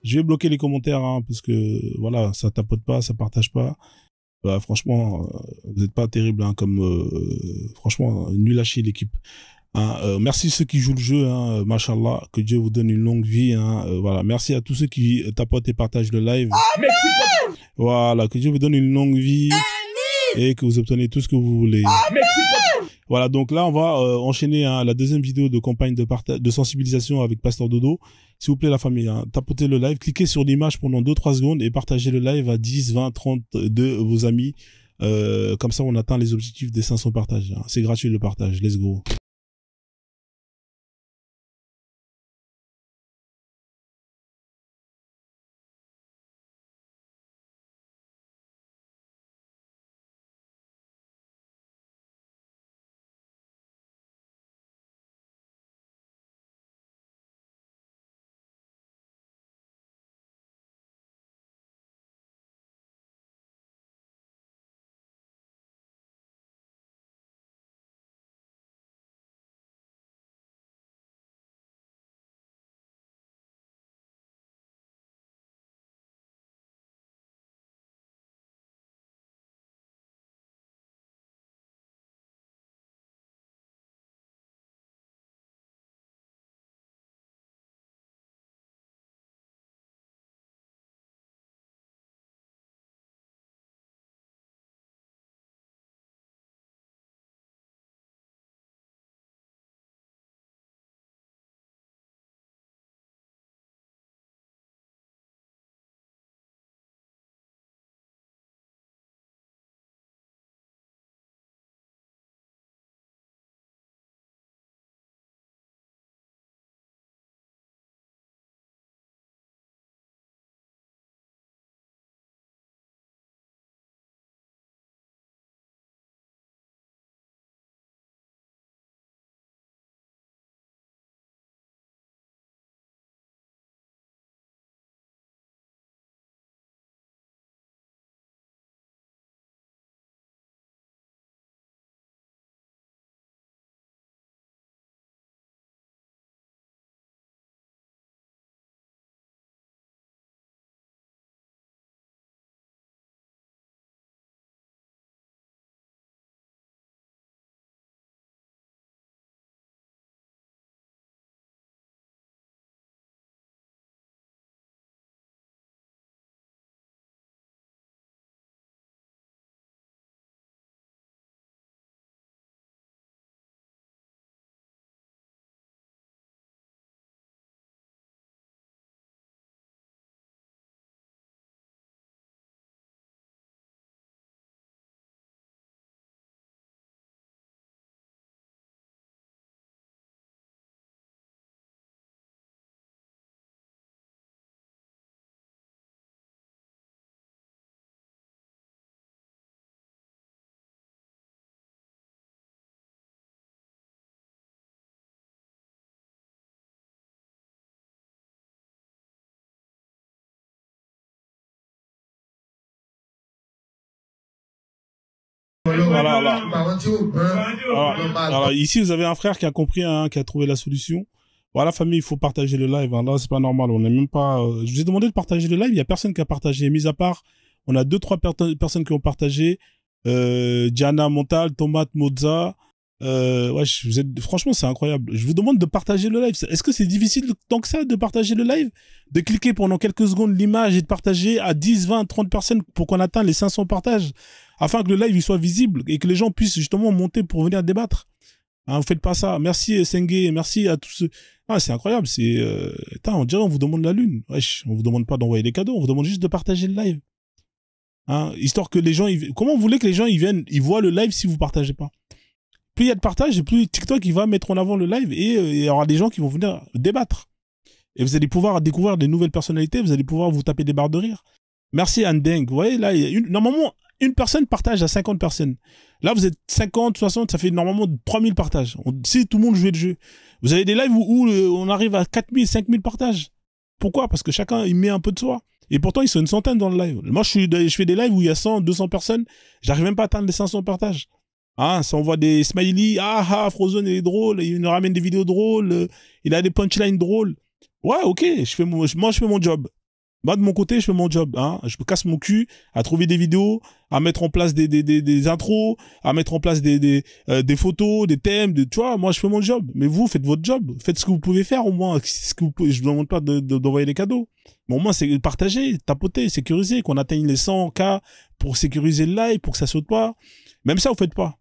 Je vais bloquer les commentaires, hein, parce que, voilà, ça tapote pas, ça partage pas. Bah, franchement, vous n'êtes pas terrible, hein, comme, franchement, nul à chier l'équipe. Hein, merci ceux qui jouent le jeu, hein, machallah, que Dieu vous donne une longue vie. Hein, voilà, merci à tous ceux qui tapotent et partagent le live. Voilà, que Dieu vous donne une longue vie et que vous obtenez tout ce que vous voulez. Voilà, donc là, on va enchaîner hein, la deuxième vidéo de campagne de sensibilisation avec Pasteur Dodo. S'il vous plaît, la famille, hein, tapotez le live, cliquez sur l'image pendant 2-3 secondes et partagez le live à 10, 20, 30 de vos amis. Comme ça, on atteint les objectifs des 500 partages. Hein. C'est gratuit le partage, let's go. Voilà, alors, ici, vous avez un frère qui a compris, hein, qui a trouvé la solution. Voilà, famille, il faut partager le live. Hein. Là, c'est pas normal. On n'est même pas. Je vous ai demandé de partager le live. Il y a personne qui a partagé. Mis à part, on a 2-3 personnes qui ont partagé. Diana Montal, Tomate Moza. Ouais, vous êtes. Franchement, c'est incroyable. Je vous demande de partager le live. Est-ce que c'est difficile tant que ça de partager le live? De cliquer pendant quelques secondes l'image et de partager à 10, 20, 30 personnes pour qu'on atteigne les 500 partages, afin que le live il soit visible et que les gens puissent justement monter pour venir débattre. Hein, vous faites pas ça. Merci Sengue, merci à tous ceux. Ah, c'est incroyable. C'est. On dirait on vous demande la lune. Wesh, on vous demande pas d'envoyer des cadeaux. On vous demande juste de partager le live. Hein, histoire que les gens. Comment vous voulez que les gens ils viennent, ils voient le live si vous partagez pas? Plus il y a de partage, plus TikTok il va mettre en avant le live et il y aura des gens qui vont venir débattre. Et vous allez pouvoir découvrir des nouvelles personnalités, vous allez pouvoir vous taper des barres de rire. Merci Andeng. Vous voyez, là, normalement, une personne partage à 50 personnes. Là, vous êtes 50, 60, ça fait normalement 3000 partages. Si tout le monde jouait le jeu. Vous avez des lives où on arrive à 4000, 5000 partages. Pourquoi? Parce que chacun, il met un peu de soi. Et pourtant, ils sont une centaine dans le live. Moi, je fais des lives où il y a 100, 200 personnes. J'arrive même pas à atteindre les 500 partages. Ah, ça envoie des smileys. Ah, Frozen, il est drôle. Il nous ramène des vidéos drôles. Il a des punchlines drôles. Ouais, ok. Moi, je fais mon job. Moi, de mon côté, je fais mon job, hein. Je me casse mon cul à trouver des vidéos, à mettre en place des intros, à mettre en place des photos, des thèmes, tu vois. Moi, je fais mon job. Mais vous, faites votre job. Faites ce que vous pouvez faire, au moins. Ce que vous pouvez, je vous demande pas d'envoyer des cadeaux. Mais au moins, c'est partager, tapoter, sécuriser, qu'on atteigne les 100K pour sécuriser le live, pour que ça saute pas. Même ça, vous faites pas.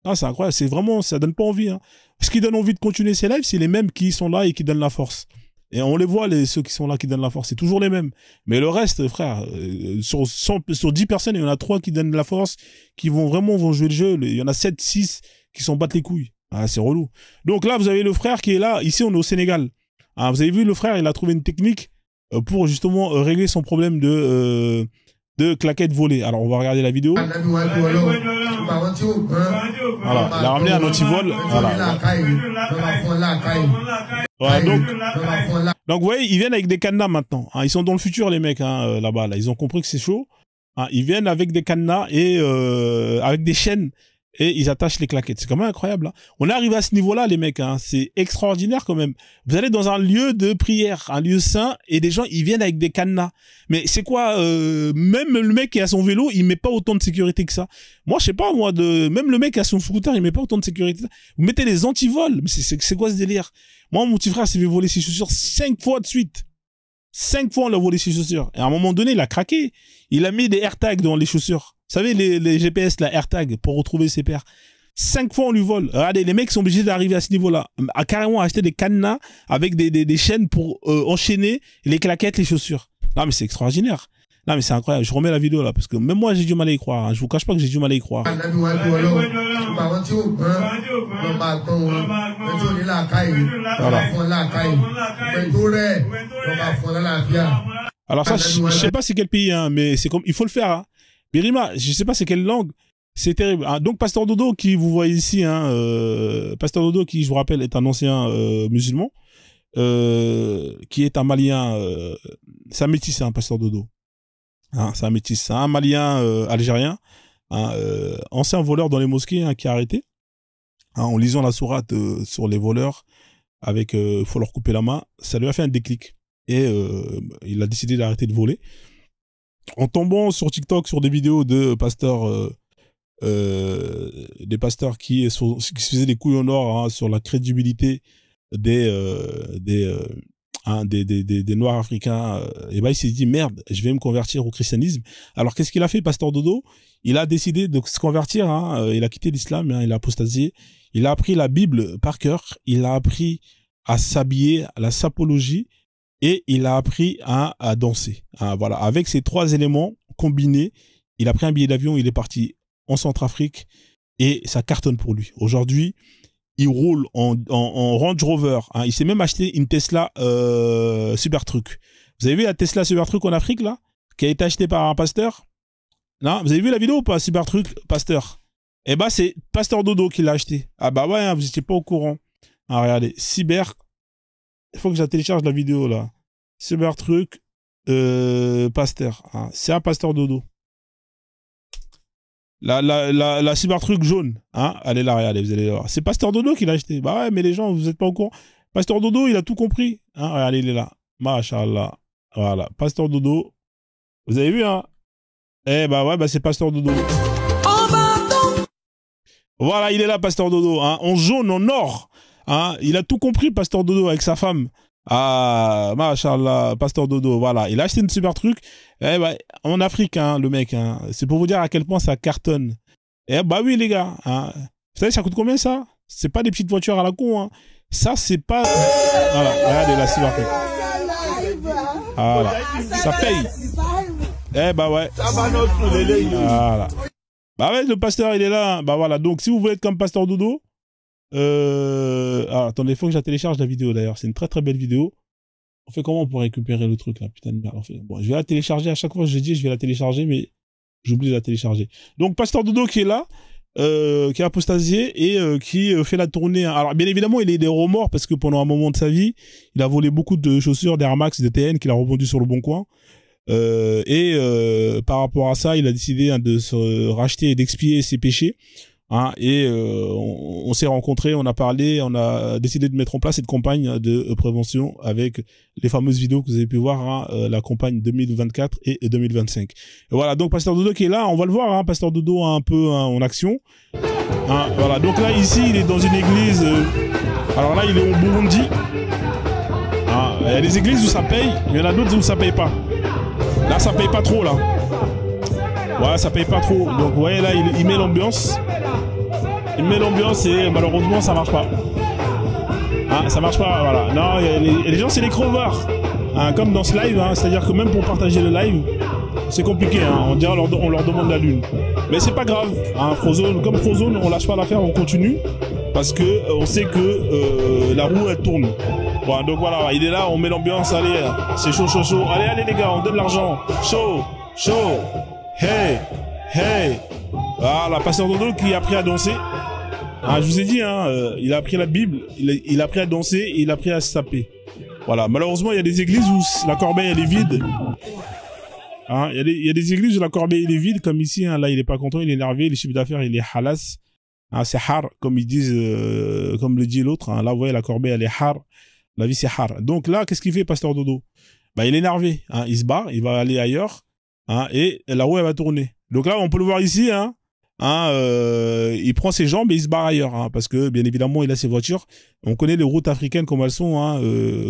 Ah, c'est incroyable. C'est vraiment, ça donne pas envie, hein. Ce qui donne envie de continuer ces lives, c'est les mêmes qui sont là et qui donnent la force. Et on les voit, ceux qui sont là, qui donnent la force. C'est toujours les mêmes. Mais le reste, frère, sur 10 personnes, il y en a 3 qui donnent la force, qui vont jouer le jeu. Il y en a 7, 6 qui s'en battent les couilles. Ah, c'est relou. Donc là, vous avez le frère qui est là. Ici, on est au Sénégal. Ah, vous avez vu, le frère, il a trouvé une technique pour justement régler son problème de claquettes volées. Alors, on va regarder la vidéo. Voilà, il a ramené un antivol. Voilà. Voilà, donc, vous voyez, ils viennent avec des cadenas maintenant. Hein, ils sont dans le futur, les mecs, hein, là-bas. Là. Ils ont compris que c'est chaud. Hein, ils viennent avec des cadenas et avec des chaînes et ils attachent les claquettes. C'est quand même incroyable. Hein. On est arrivé à ce niveau-là, les mecs. Hein. C'est extraordinaire quand même. Vous allez dans un lieu de prière, un lieu saint, et des gens, ils viennent avec des cadenas. Mais c'est quoi même le mec qui a son vélo, il met pas autant de sécurité que ça. Moi, je sais pas, même le mec qui a son scooter, il met pas autant de sécurité. Vous mettez les antivols. Mais c'est quoi ce délire? Moi, mon petit frère s'est fait voler ses chaussures 5 fois de suite. 5 fois, on l'a volé ses chaussures. Et à un moment donné, il a craqué. Il a mis des AirTags dans les chaussures. Vous savez, les GPS, la AirTag, pour retrouver ses paires. 5 fois, on lui vole. Regardez, les mecs sont obligés d'arriver à ce niveau-là. À carrément acheter des cadenas avec des chaînes pour enchaîner les claquettes, les chaussures. Non, mais c'est extraordinaire. Non, mais c'est incroyable. Je remets la vidéo là, parce que même moi, j'ai du mal à y croire. Hein. Je vous cache pas que j'ai du mal à y croire. Voilà. Alors ça, je sais pas c'est quel pays, hein, mais c'est comme, il faut le faire. Hein. Birima, je sais pas c'est quelle langue. C'est terrible. Hein. Donc, Pasteur Dodo, qui vous voyez ici, hein, Pasteur Dodo, qui, je vous rappelle, est un ancien musulman, qui est un Malien, c'est un métis, hein, Pasteur Dodo. Hein, c'est un métis, c'est un Malien algérien, hein, ancien voleur dans les mosquées, hein, qui a arrêté, hein, en lisant la sourate sur les voleurs, avec faut leur couper la main. Ça lui a fait un déclic et il a décidé d'arrêter de voler. En tombant sur TikTok sur des vidéos de pasteurs, des pasteurs qui se faisaient des couilles en or, hein, sur la crédibilité des Noirs africains, et ben il s'est dit merde, je vais me convertir au christianisme. Alors qu'est-ce qu'il a fait, Pasteur Dodo? Il a décidé de se convertir, hein, il a quitté l'islam, hein, il a apostasié, il a appris la Bible par cœur, il a appris à s'habiller, à la sapologie, et il a appris à danser. Hein, voilà, avec ces 3 éléments combinés, il a pris un billet d'avion, il est parti en Centrafrique et ça cartonne pour lui. Aujourd'hui, il roule en Range Rover. Hein. Il s'est même acheté une Tesla Cybertruck. Vous avez vu la Tesla Cybertruck en Afrique, là, qui a été achetée par un pasteur? Non, vous avez vu la vidéo ou pas, Cybertruck pasteur? Eh ben, c'est Pasteur Dodo qui l'a acheté. Ah bah ouais, hein, vous n'étiez pas au courant. Ah, regardez, il faut que je la télécharge la vidéo, là. Cybertruck pasteur. Hein. C'est un Pasteur Dodo. La Cybertruck jaune, hein, elle est là, regardez, vous allez voir. C'est Pasteur Dodo qui l'a acheté. Bah ouais, mais les gens, vous n'êtes pas au courant. Pasteur Dodo, il a tout compris. Hein, regardez, il est là. Machallah. Voilà, Pasteur Dodo. Vous avez vu, hein? Eh bah ouais, bah c'est Pasteur Dodo. Voilà, il est là, Pasteur Dodo, hein, en jaune, en or. Hein, il a tout compris, Pasteur Dodo, avec sa femme. Ah, machallah, Pasteur Dodo, voilà. Il a acheté une Cybertruck. Eh ben, en Afrique, hein, le mec, hein. C'est pour vous dire à quel point ça cartonne. Eh bah oui, les gars. Hein. Vous savez, ça coûte combien, ça? C'est pas des petites voitures à la con, hein. Ça, c'est pas... Voilà, regardez la Cybertruck. Voilà, ça paye. Eh bah ouais. Voilà. Bah ouais, le pasteur, il est là. Bah voilà, donc si vous voulez être comme Pasteur Dodo... Ah, attendez, il faut que je la télécharge la vidéo d'ailleurs. C'est une très très belle vidéo. On fait comment pour récupérer le truc là? Putain de merde. Bon, je vais la télécharger à chaque fois. Je dis je vais la télécharger, mais j'oublie de la télécharger. Donc Pasteur Dodo qui est là, qui a apostasié et qui fait la tournée. Alors bien évidemment, il est des remords parce que pendant un moment de sa vie, il a volé beaucoup de chaussures, d'Air Max, de TN qu'il a revendu sur le bon coin. Par rapport à ça, il a décidé, hein, de se racheter et d'expier ses péchés Hein, et on s'est rencontrés, on a parlé, on a décidé de mettre en place cette campagne de prévention avec les fameuses vidéos que vous avez pu voir, hein, la campagne 2024 et 2025. Et voilà, donc Pasteur Dodo qui est là, on va le voir, hein, Pasteur Dodo un peu en action. Hein, voilà, donc là ici il est dans une église, alors là il est au Burundi. Hein, il y a des églises où ça paye, il y en a d'autres où ça paye pas. Là ça paye pas trop là. Ouais, ça paye pas trop. Donc vous voyez là il met l'ambiance. Il met l'ambiance et malheureusement ça marche pas. Hein, ça marche pas, voilà. Non, les gens c'est les crevards. Hein, comme dans ce live, hein, c'est-à-dire que même pour partager le live, c'est compliqué. Hein, on dirait on leur demande la lune. Mais c'est pas grave. Hein, Frozone, comme Frozone, on lâche pas l'affaire, on continue. Parce que on sait que la roue elle tourne. Voilà, donc voilà, il est là, on met l'ambiance, allez, c'est chaud, chaud, chaud. Allez, allez les gars, on donne l'argent. Chaud, chaud. Hey, hey. Voilà, Pasteur Dodo qui a appris à danser. Ah, je vous ai dit, hein, il a appris la Bible, il a appris à danser et il a appris à se taper. Voilà, malheureusement, il y a des églises où la corbeille elle est vide. Hein, il y a des églises où la corbeille elle est vide, comme ici, hein, là il est pas content, il est énervé, les chiffres d'affaires il est halas. Hein, c'est har, comme ils disent, comme le dit l'autre. Hein, là, vous voyez, la corbeille elle est har, la vie c'est har. Donc là, qu'est-ce qu'il fait, Pasteur Dodo? Bah, il est énervé, hein, il se barre, il va aller ailleurs, hein, et la roue elle va tourner. Donc là, on peut le voir ici, hein. Hein, il prend ses jambes et il se barre ailleurs, hein, parce que bien évidemment il a ses voitures. On connaît les routes africaines comme elles sont, hein,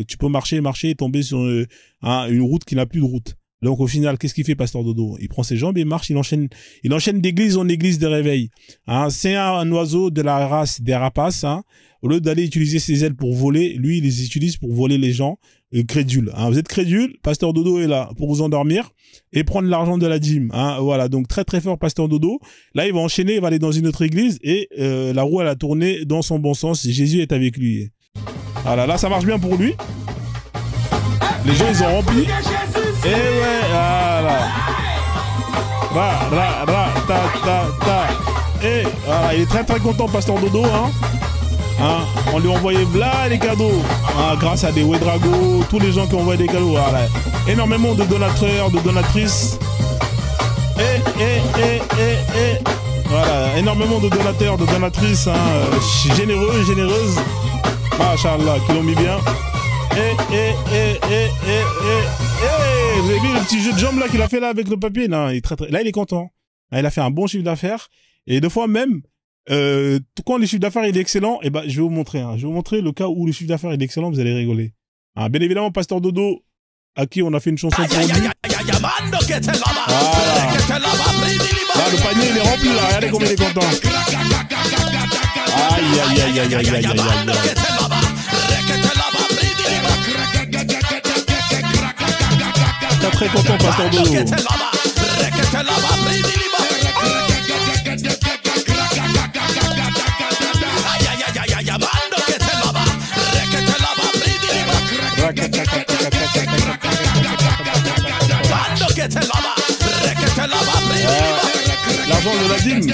tu peux marcher et tomber sur une route qui n'a plus de route. Donc au final, qu'est-ce qu'il fait, Pasteur Dodo? Il prend ses jambes et il marche, il enchaîne d'église en église de réveil. Hein, c'est un oiseau de la race des rapaces. Hein. Au lieu d'aller utiliser ses ailes pour voler, lui il les utilise pour voler les gens crédules. Hein. Vous êtes crédules, Pasteur Dodo est là pour vous endormir et prendre l'argent de la dîme. Hein. Voilà, donc très très fort Pasteur Dodo. Là il va enchaîner, il va aller dans une autre église et la roue elle a tourné dans son bon sens. Jésus est avec lui. Voilà, là ça marche bien pour lui. Les gens ils ont rempli. Et ouais, voilà. Et voilà, il est très très content Pasteur Dodo, hein. Hein, on lui a envoyé là les cadeaux, hein, grâce à des Ouedrago, tous les gens qui ont envoyé des cadeaux, voilà. Énormément de donateurs, de donatrices. Voilà, énormément de donateurs, de donatrices, hein, généreux et généreuses. Machallah, qui l'ont mis bien. Vous avez vu le petit jeu de jambes là qu'il a fait là avec le papier? Non, il est très, très... Là, il est content. Là, il a fait un bon chiffre d'affaires. Et deux fois même, quand le chiffre d'affaires est excellent, eh ben, je vais vous montrer. Hein. Je vais vous montrer le cas où le chiffre d'affaires est excellent, vous allez rigoler. Hein, bien évidemment, Pasteur Dodo, à qui on a fait une chanson pour lui. Voilà. Là, le panier, il est rempli là. Regardez comme il est content. Aïe, aïe, aïe, aïe, aïe, aïe, aïe, aïe. Très très content, Pasteur Dodo. L'argent de la dîme.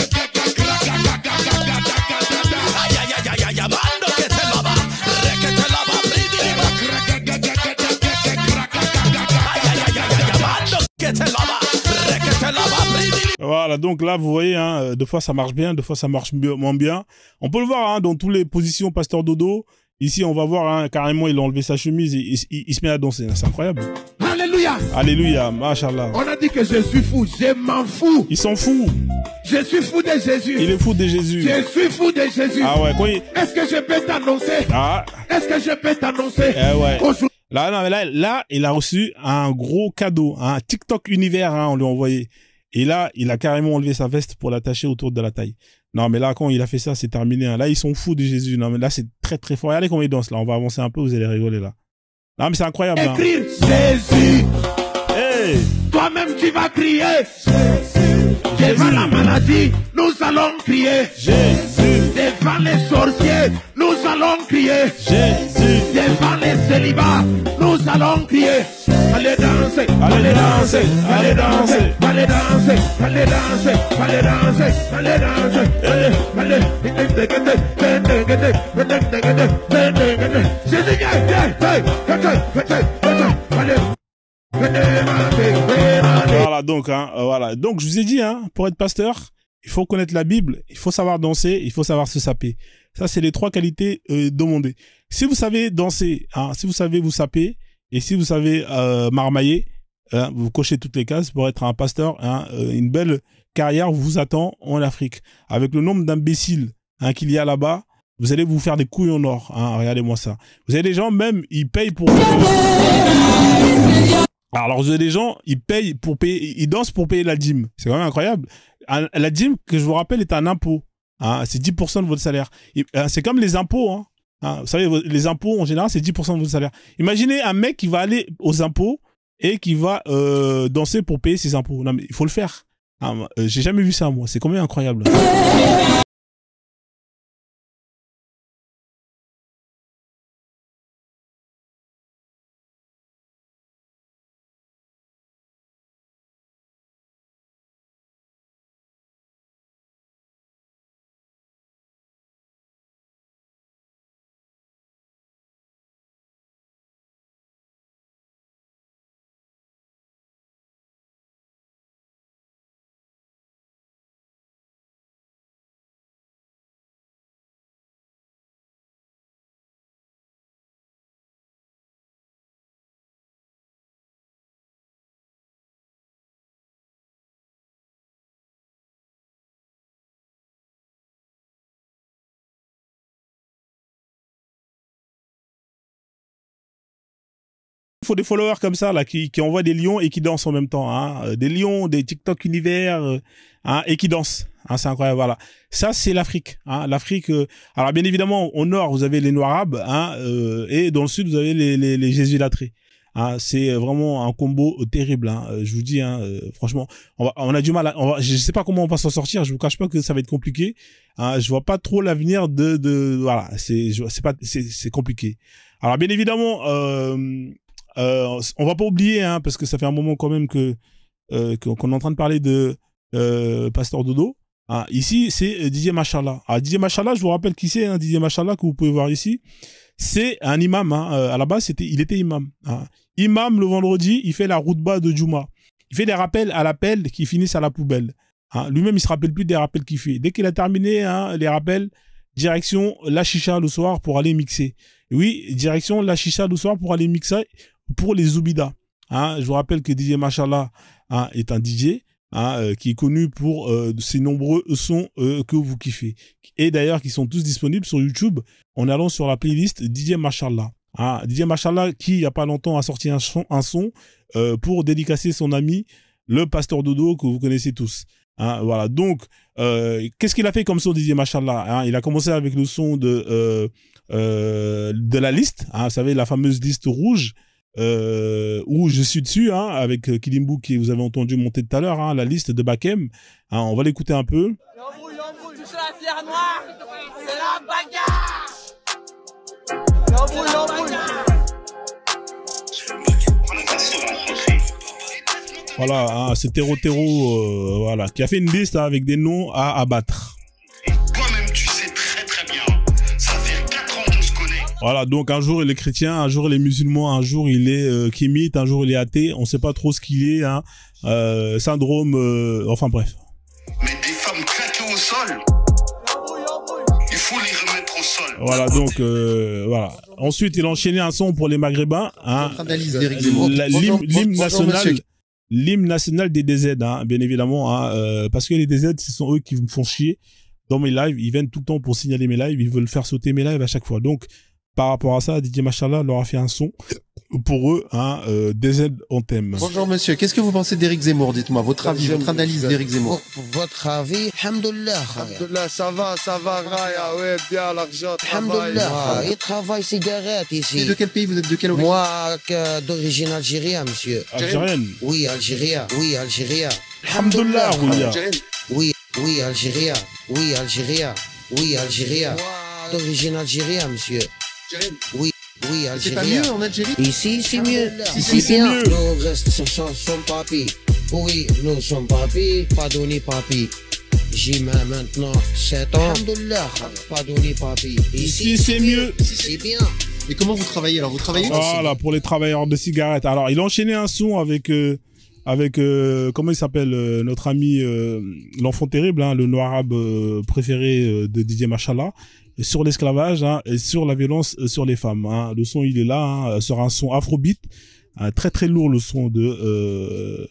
Voilà, donc là, vous voyez, hein, deux fois ça marche bien, deux fois ça marche moins bien. On peut le voir hein, dans toutes les positions, Pasteur Dodo. Ici, on va voir, hein, carrément, il a enlevé sa chemise et il se met à danser. C'est incroyable. Alléluia. Alléluia, machallah. On a dit que je suis fou, je m'en fous. Il s'en fout. Je suis fou de Jésus. Il est fou de Jésus. Je suis fou de Jésus. Ah ouais, quoi Est-ce que je peux t'annoncer? Ah. Est-ce que je peux t'annoncer? Ouais. Là, non, mais là, il a reçu un gros cadeau, un TikTok univers, hein, on lui a envoyé. Et là, il a carrément enlevé sa veste pour l'attacher autour de la taille. Non, mais là, quand il a fait ça, c'est terminé. Hein. Là, ils sont fous de Jésus. Non, mais là, c'est très, très fort. Regardez comment il danse, là. On va avancer un peu, vous allez rigoler, là. Non, mais c'est incroyable, hein. Écrire Jésus. Hey. Toi-même, tu vas crier. Jésus. Devant la maladie, nous allons crier. Jésus. Devant les sorciers, nous allons crier. Jésus. Devant les célibats, nous allons crier. Allez danser, allez danser, allez danser, allez danser, allez danser, allez danser, allez danser. Voilà, donc, hein, voilà. Donc, je vous ai dit, hein, pour être pasteur, il faut connaître la Bible, il faut savoir danser, il faut savoir se saper. Ça, c'est les 3 qualités demandées. Si vous savez danser, hein, si vous savez vous saper, et si vous savez marmailler, hein, vous cochez toutes les cases pour être un pasteur. Hein, une belle carrière vous attend en Afrique. Avec le nombre d'imbéciles hein, qu'il y a là-bas, vous allez vous faire des couilles en or. Hein, regardez-moi ça. Vous avez des gens, même, ils payent pour... Alors, vous avez des gens, ils payent pour payer, ils dansent pour payer la dîme. C'est quand même incroyable. La dîme, que je vous rappelle, est un impôt. Hein, c'est 10% de votre salaire. C'est comme les impôts. Hein. Hein, vous savez, les impôts, en général, c'est 10% de votre salaire. Imaginez un mec qui va aller aux impôts et qui va danser pour payer ses impôts. Non, mais il faut le faire. Hein, j'ai jamais vu ça, moi. C'est quand même incroyable. Il faut des followers comme ça là qui envoient des lions et qui dansent en même temps, hein. Des lions, des TikTok univers, hein, et qui dansent. Hein, c'est incroyable, voilà. Ça c'est l'Afrique. Hein. L'Afrique. Alors bien évidemment au nord vous avez les Noirs arabes, hein, et dans le sud vous avez les jésuilatrés. Hein, c'est vraiment un combo terrible. Hein. Je vous dis, hein, franchement, on a du mal. Je sais pas comment on va s'en sortir. Je vous cache pas que ça va être compliqué. Hein, je vois pas trop l'avenir voilà. C'est compliqué. Alors bien évidemment. On va pas oublier, hein, parce que ça fait un moment quand même qu'on est en train de parler de Pasteur Dodo. Hein, ici, c'est Didier Machallah. Alors, Didier Machallah, je vous rappelle qui c'est, hein, Didier Machallah, que vous pouvez voir ici. C'est un imam. Hein, à la base, il était imam. Hein. Imam, le vendredi, il fait la routba de Juma. Il fait des rappels à l'appel qui finissent à la poubelle. Hein. Lui-même, il se rappelle plus des rappels qu'il fait. Dès qu'il a terminé hein, les rappels, direction la chicha le soir pour aller mixer. Oui, direction la chicha le soir pour aller mixer pour les Zoubida. Hein, je vous rappelle que DJ Machallah hein, est un DJ hein, qui est connu pour ses nombreux sons que vous kiffez. Et d'ailleurs, qui sont tous disponibles sur YouTube en allant sur la playlist DJ Machallah. Hein, DJ Machallah qui, il n'y a pas longtemps, a sorti un son pour dédicacer son ami, le Pasteur Dodo, que vous connaissez tous. Hein, voilà, donc, qu'est-ce qu'il a fait comme son DJ Machallah hein? Il a commencé avec le son de la liste, hein, vous savez, la fameuse liste rouge, où je suis dessus, hein, avec Kilimbu qui vous avez entendu monter tout à l'heure, hein, la liste de Bakem. Hein, on va l'écouter un peu. Touche la pierre noire, c'est la bagarre. Voilà, hein, c'est Terro, voilà, qui a fait une liste hein, avec des noms à abattre. Toi-même, tu sais très très bien. Ça fait 4 ans qu'on se connaît. Voilà, donc un jour il est chrétien, un jour il est musulman, un jour il est kémite, un jour il est athée. On sait pas trop ce qu'il est, hein. Syndrome, enfin bref. Mais des femmes claquées au sol, il faut les remettre au sol. Voilà, donc voilà. Ensuite, il a enchaîné un son pour les Maghrébins, hein. L'hymne national des DZ, hein, bien évidemment, hein, parce que les DZ, ce sont eux qui me font chier dans mes lives. Ils viennent tout le temps pour signaler mes lives, ils veulent faire sauter mes lives à chaque fois. Donc, par rapport à ça, Didier Machallah leur a fait un son pour eux, hein, DZ en thème. Bonjour monsieur, qu'est-ce que vous pensez d'Éric Zemmour? Dites-moi votre avis, votre analyse d'Éric Zemmour. Votre avis, alhamdoulilah. Alhamdoulilah, ça va, Raya, ouais, bien, l'argent, alhamdoulilah, il travaille cigarette ici. Et de quel pays vous êtes, de quelle origine? Moi, d'origine algérienne, monsieur. Algérienne? Oui, Algérien, oui, Algérien. Alhamdoulilah, oui, oui, Algérien, oui, Algérien, oui, Algérien. D'origine algérienne, monsieur. Oui. Oui, c'est pas mieux en Algérie? Ici, c'est mieux. Ici, c'est mieux. Nous restons sans papi. Oui, nous sommes papi, pas donné papi. J'y mets maintenant 7 ans. Alhamdoulilah, pas donné papi. Ici, c'est mieux. Ici, c'est bien. Et comment vous travaillez alors? Vous travaillez? Voilà, pour les travailleurs de cigarettes. Alors, il a enchaîné un son avec avec comment il s'appelle notre ami l'enfant terrible, hein, le noir arabe préféré de DJ Machallah, sur l'esclavage, hein, et sur la violence sur les femmes. Hein. Le son il est là, hein, sur un son afrobeat, très très lourd le son de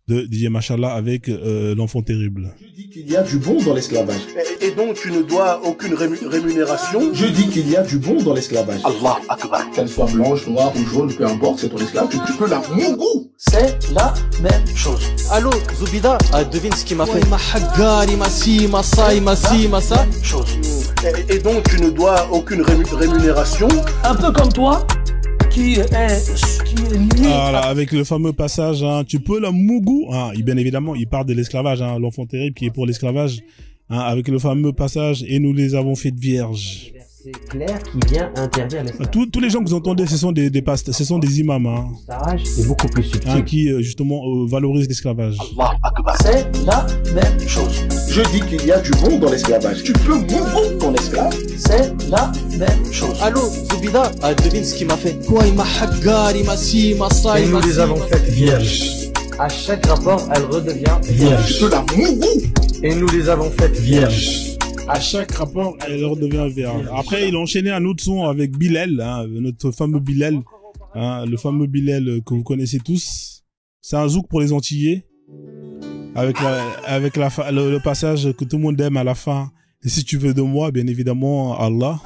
DJ Machallah avec l'enfant terrible. Je dis qu'il y a du bon dans l'esclavage. Et donc tu ne dois aucune rémunération. Je dis qu'il y a du bon dans l'esclavage. Allah Akbar. Qu'elle soit blanche, noire ou jaune, peu importe, c'est ton esclave, tu peux la mougou. C'est la même chose. Allô, Zoubida, devine ce qu'il m'a fait. Et donc tu ne dois aucune rémunération. Un peu comme toi, qui est lié. Voilà, avec le fameux passage, hein, tu peux la mougou. Hein, bien évidemment, il parle de l'esclavage, hein, l'enfant terrible qui est pour l'esclavage. Hein, avec le fameux passage, et nous les avons faites vierges. C'est clair qui vient interdire l'esclavage. Tous les gens que vous entendez, ce sont des pasteurs, ce sont des imams. Hein, c'est beaucoup plus subtil. Hein, qui justement valorisent l'esclavage. C'est la même chose. Je dis qu'il y a du bon dans l'esclavage. Tu peux mougou ton esclave. C'est la même chose. Allô, Zoubida, devine ce qu'il m'a fait. Et nous les avons faites vierges. À chaque rapport, elle redevient vierge. Tu peux la mougou. Et nous les avons faites vierges. À chaque rapport, elle redevient vierge. Après, il a enchaîné un autre son avec Bilal, hein, notre fameux Bilal, hein, le fameux Bilal que vous connaissez tous. C'est un zouk pour les Antillais, avec le passage que tout le monde aime à la fin. Et si tu veux de moi, bien évidemment, Allah.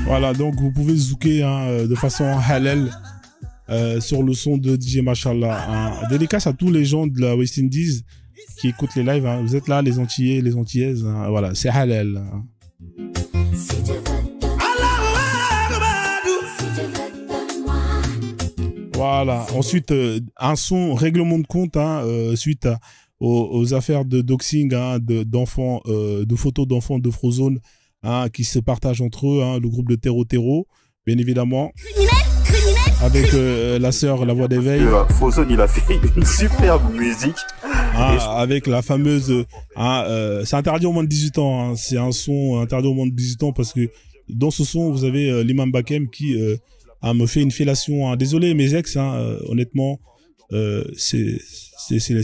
Voilà, donc vous pouvez zouker hein, de façon halal sur le son de DJ Machallah. Hein. Dédicace à tous les gens de la West Indies qui écoutent les lives. Hein. Vous êtes là, les Antillais, les Antillaises. Hein. Voilà, c'est halal. Hein. Voilà. Ensuite, un son règlement de compte hein, suite aux affaires de doxing hein, d'enfants, de photos d'enfants de Frozone. Hein, qui se partagent entre eux, hein, le groupe de Terro, bien évidemment. Avec la sœur, la voix d'éveil. Frozone, il a fait une superbe musique. Hein, avec la fameuse... c'est interdit au moins de 18 ans. Hein, c'est un son interdit au moins de 18 ans parce que dans ce son, vous avez l'imam Bakem qui me fait une fellation. Hein. Désolé mes ex, hein, honnêtement, c'est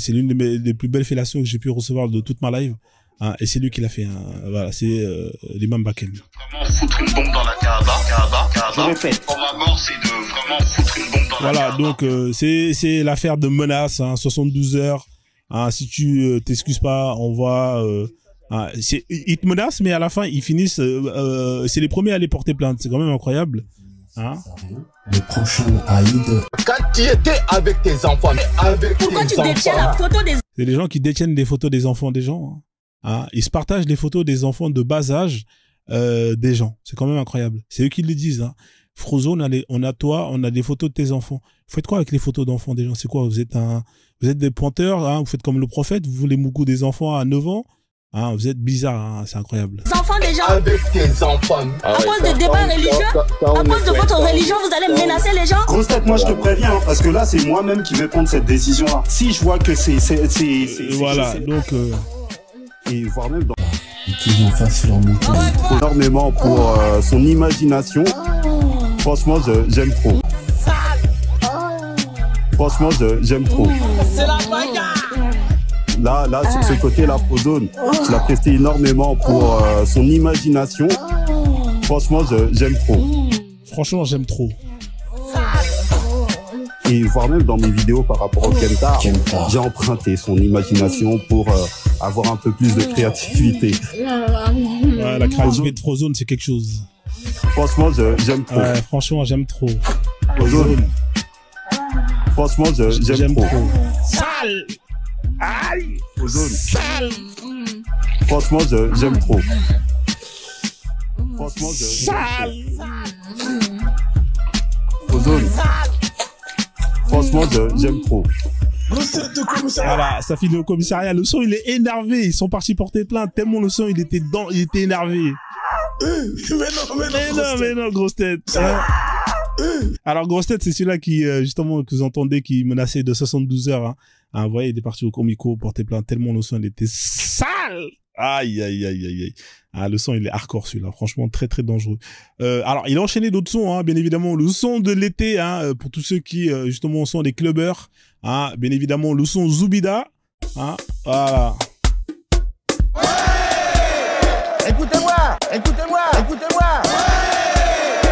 l'une des plus belles fellations que j'ai pu recevoir de toute ma live. Hein, et c'est lui qui l'a fait. Hein. Voilà, c'est l'imam Bakem. Vraiment foutre une bombe dans la Kaaba. Je répète. Pour ma mort, c'est de vraiment foutre une bombe dans la Kaaba. Voilà, donc c'est l'affaire de menace, hein, 72 heures. Hein, si tu t'excuses pas, on va... hein, ils te menacent, mais à la fin, ils finissent... c'est les premiers à aller porter plainte. C'est quand même incroyable. Hein. Le prochain Aïd. Quand tu étais avec tes enfants, pourquoi tu détiens la photo des... C'est les gens qui détiennent des photos des enfants des gens. Hein. Hein, ils se partagent les photos des enfants de bas âge des gens. C'est quand même incroyable. C'est eux qui le disent. Hein. Frozone, on a des photos de tes enfants. Vous faites quoi avec les photos d'enfants des gens? C'est quoi? Vous êtes des pointeurs, hein, vous faites comme le prophète, vous voulez mougou des enfants à 9 ans. Hein, vous êtes bizarre, hein, c'est incroyable. Les enfants des gens. Avec tes enfants. À cause de débats religieux, à cause de votre religion, vous allez menacer les gens. Grosse tête, moi je te préviens, parce que là c'est moi-même qui vais prendre cette décision-là. Si je vois que c'est voilà, donc... Et voire même dans... Qu'ils en fassent leur mouton. Énormément pour son imagination. Franchement, j'aime trop. Franchement, j'aime trop. C'est la bagarre. Là, sur ce côté-là, Frozone, je l'apprécie énormément pour son imagination. Franchement, j'aime trop. Franchement, j'aime trop. Et voire même dans mes vidéos par rapport au Kenta, j'ai emprunté son imagination pour avoir un peu plus de créativité. Ouais, la créativité de Frozone, c'est quelque chose. Franchement, j'aime trop. Ouais, franchement, j'aime trop. Frozone. Franchement, j'aime trop. Sale. Aïe. Frozone. Sale. Franchement, j'aime trop. Franchement, Sale. Frozone. Franchement, j'aime trop. Grosse de commissariat. Voilà, ça finit au commissariat. Le son, il est énervé. Ils sont partis porter plainte tellement le son, il était énervé. Mais non, grosse tête. Alors, grosse tête, c'est celui-là qui, justement, que vous entendez, qui menaçait de 72 heures. Hein. Vous voyez, il est parti au comico porter plainte tellement le son, il était sale. Aïe. Ah, le son, il est hardcore, celui-là. Franchement, très, très dangereux. Alors, il a enchaîné d'autres sons, hein, bien évidemment. Le son de l'été, hein, pour tous ceux qui, justement, sont des clubbers. Hein, bien évidemment, le son Zoubida. Hein, voilà. Écoutez-moi.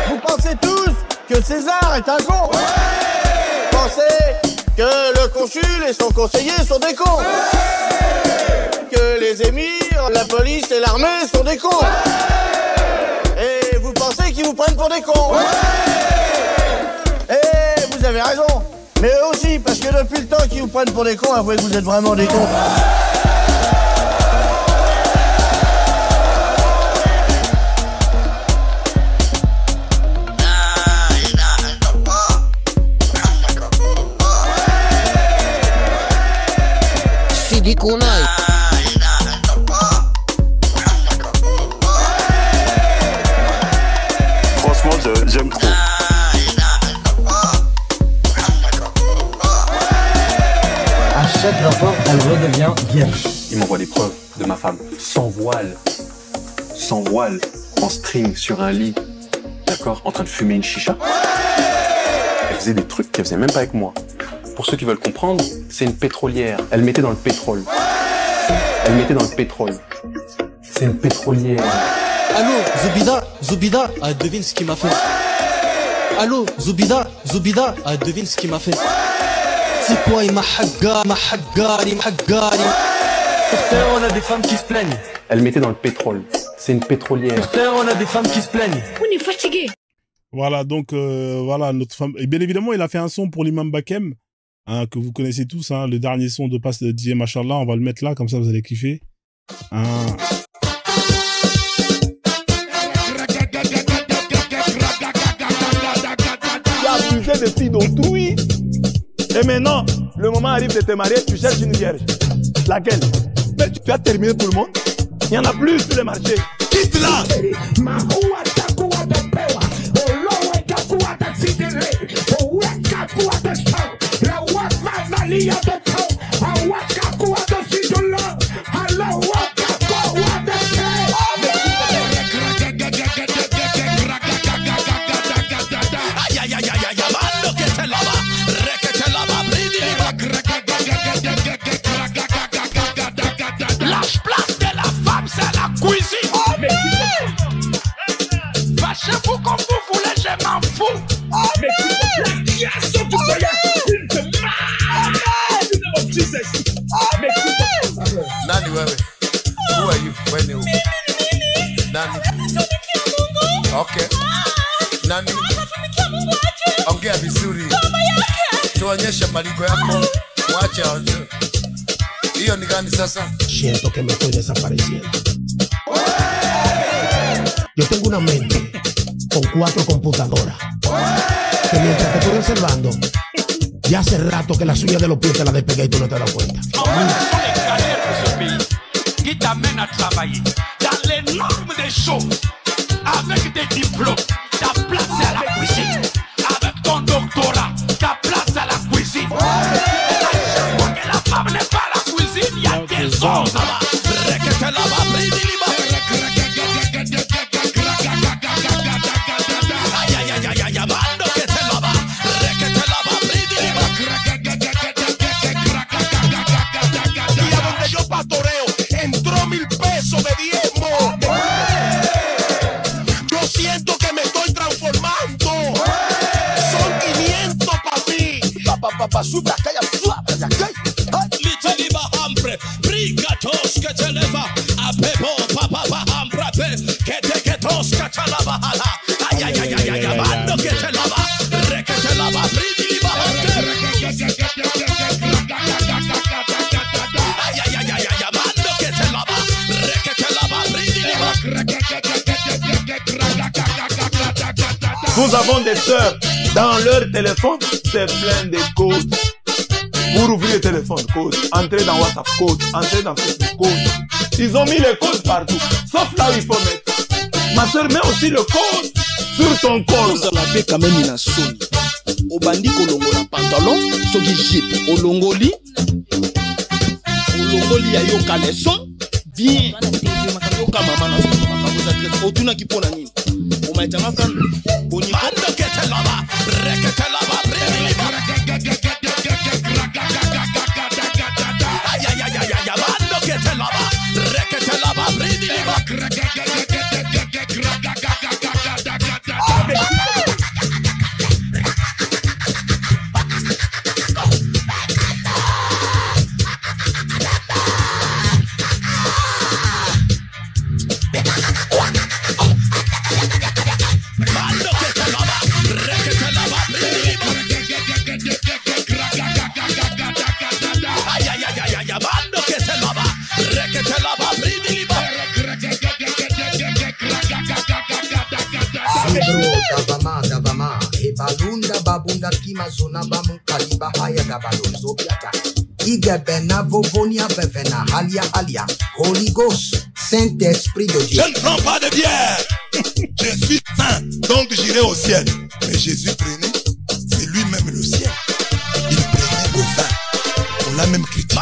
Vous pensez tous que César est un con. Vous pensez que le consul et son conseiller sont des cons. Que les émirs, la police et l'armée sont des cons. Et vous pensez qu'ils vous prennent pour des cons. Et vous avez raison. Mais eux aussi, parce que depuis le temps qu'ils vous prennent pour des cons, avouez que vous êtes vraiment des cons. Sidi Kounaï. Franchement, j'aime trop. À chaque rapport, elle redevient vierge. Il m'envoie des preuves de ma femme. Sans voile, en string sur un lit, d'accord, en train de fumer une chicha. Elle faisait des trucs qu'elle faisait même pas avec moi. Pour ceux qui veulent comprendre, c'est une pétrolière. Elle mettait dans le pétrole. C'est une pétrolière. Allô, Zoubida, devine ce qu'il m'a fait. Allô, Zoubida, devine ce qu'il m'a fait. C'est quoi, il m'a haggari. Pourtant, on a des femmes qui se plaignent. Elle mettait dans le pétrole. C'est une pétrolière. Pourtant, on a des femmes qui se plaignent. On est fatigué. Voilà, donc, voilà, notre femme. Et bien évidemment, il a fait un son pour l'imam Bakem, hein, que vous connaissez tous, hein, le dernier son de Passe de DJ Machallah. On va le mettre là, comme ça, vous allez kiffer. Hein. Tu as abusé des filles d'autrui. Et maintenant, le moment arrive de te marier, tu cherches une vierge. Laquelle? Mais tu as terminé tout le monde. Il n'y en a plus sur le marché. Quitte-la! Lâche place de la femme, c'est la cuisine. Fâchez-vous comme vous voulez, je m'en fous. Nani wewe? Who are you? Wewe ni Nani? Okay. Nani? Ongea vizuri. Tuonyeshe maliko yako. Mwache aje. Hiyo ni gani sasa? Siento que me estoy desapareciendo. Yo tengo una mente con 4 computadoras que mientras te estoy observando, ya hace rato que las uñas de los pies te las despegué y tú no te das cuenta. Qui t'amène à travailler dans les normes des choses, avec des diplômes, ta place à la cuisine, avec ton doctorat, ta place à la cuisine. Et à chaque fois que la femme n'est pas à la cuisine, il y a des choses là-bas. Entró 1000 pesos de diezmo. Yo siento que me estoy transformando. Son 500 para ti. Papá, suba, calla, Little hambre, brigatos que te leva a bebo, papá hambre, que te tos que te lava hala. Ay, mando que te lava, re que te lava, bridi hambre. Nous avons des sœurs, dans leur téléphone, c'est plein de codes. Pour ouvrir le téléphone, code. Entrer dans WhatsApp, code. Entrer dans Facebook, code. Ils ont mis les codes partout. Sauf là où il faut mettre. Ma soeur met aussi le code sur ton col. Vous en avez quand même une sonne. Au bandit kolongola pantalon, soki jip. Au longoli ya yo caleçon. Bien. Yoka mama na makaboza tres. Otuna kipona nini? O maitanga kan. Boni bando kete laba, rekete laba, brili ya bando kete laba, rekete laba, brili Davama, Ebalunda babunda kimazona bamukaliba haya gabalonzo biata. Iga bena vovonia bevena halia. Holy Ghost, Saint-Esprit de Dieu. Je ne prends pas de bière. Je suis saint, donc j'irai au ciel. Mais Jésus prenait, c'est lui-même le ciel. Il prenait le vin. On l'a même critiqué.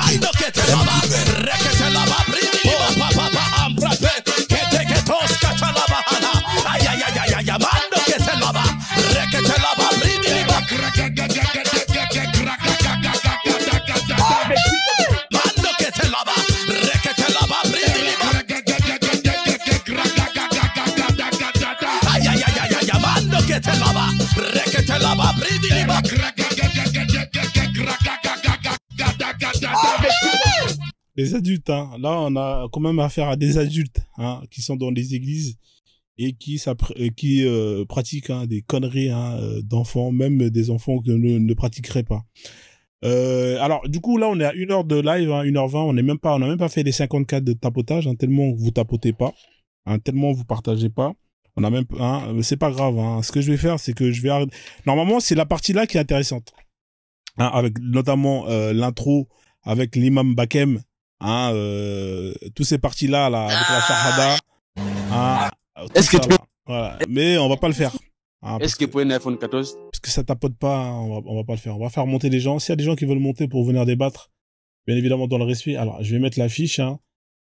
Les adultes, hein. Là, on a quand même affaire à des adultes, hein, qui sont dans les églises et qui pratiquent, hein, des conneries, hein, d'enfants, même des enfants que ne pratiqueraient pas. Alors, du coup, là, on est à 1 heure de live, hein, 1h20, on n'a même pas fait les 54 de tapotage, hein, tellement vous tapotez pas, hein, tellement vous partagez pas. On a même, hein, c'est pas grave, hein. Ce que je vais faire, c'est que je vais arrêter. Normalement, c'est la partie là qui est intéressante, hein, avec notamment l'intro avec l'imam Bakem, hein, tous ces parties là, avec la shahada, hein, est-ce que tu... Voilà. Mais on va pas le faire. Hein, est-ce que pour un iPhone 14? Parce que ça tapote pas, hein, on va pas le faire. On va faire monter les gens. S'il y a des gens qui veulent monter pour venir débattre, bien évidemment dans le respect. Alors, je vais mettre l'affiche, hein.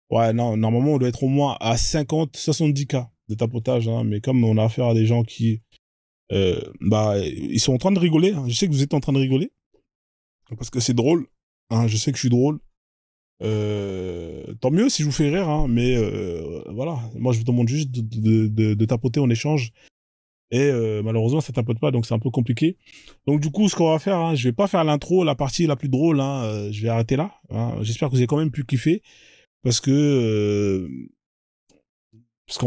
Ouais, non, normalement, on doit être au moins à 70K de tapotage, hein. Mais comme on a affaire à des gens qui, ils sont en train de rigoler, hein. Je sais que vous êtes en train de rigoler. Parce que c'est drôle, hein. Je sais que je suis drôle. Tant mieux si je vous fais rire, hein, mais voilà, moi je vous demande juste de tapoter en échange et malheureusement ça tapote pas, donc c'est un peu compliqué. Donc du coup, ce qu'on va faire, hein, je vais pas faire l'intro, la partie la plus drôle, hein, je vais arrêter là, hein. J'espère que vous avez quand même pu kiffer parce qu'en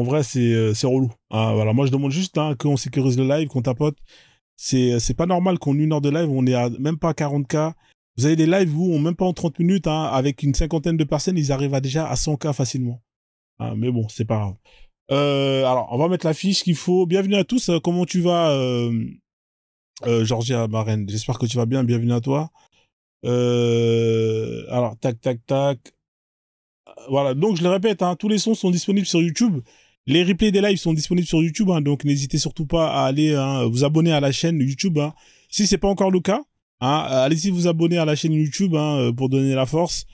vrai c'est relou, hein. Voilà, moi je demande juste, hein, qu'on sécurise le live, qu'on tapote. C'est pas normal qu'en 1 heure de live on est à même pas 40K. Vous avez des lives où, même pas en 30 minutes, hein, avec une 50aine de personnes, ils arrivent déjà à 100K facilement. Hein, mais bon, c'est pas grave. Alors, on va mettre la fiche qu'il faut. Bienvenue à tous. Comment tu vas, Georgia, ma reine? J'espère que tu vas bien. Bienvenue à toi. Alors, tac. Voilà. Donc, je le répète, hein, tous les sons sont disponibles sur YouTube. Les replays des lives sont disponibles sur YouTube. Hein, donc, n'hésitez surtout pas à aller, hein, vous abonner à la chaîne YouTube. Hein, si c'est pas encore le cas. Hein, allez-y vous abonner à la chaîne YouTube, hein, pour donner la force.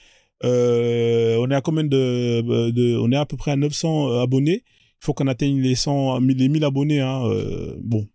On est à combien on est à peu près à 900 abonnés. Il faut qu'on atteigne les 1000 abonnés, hein. Bon,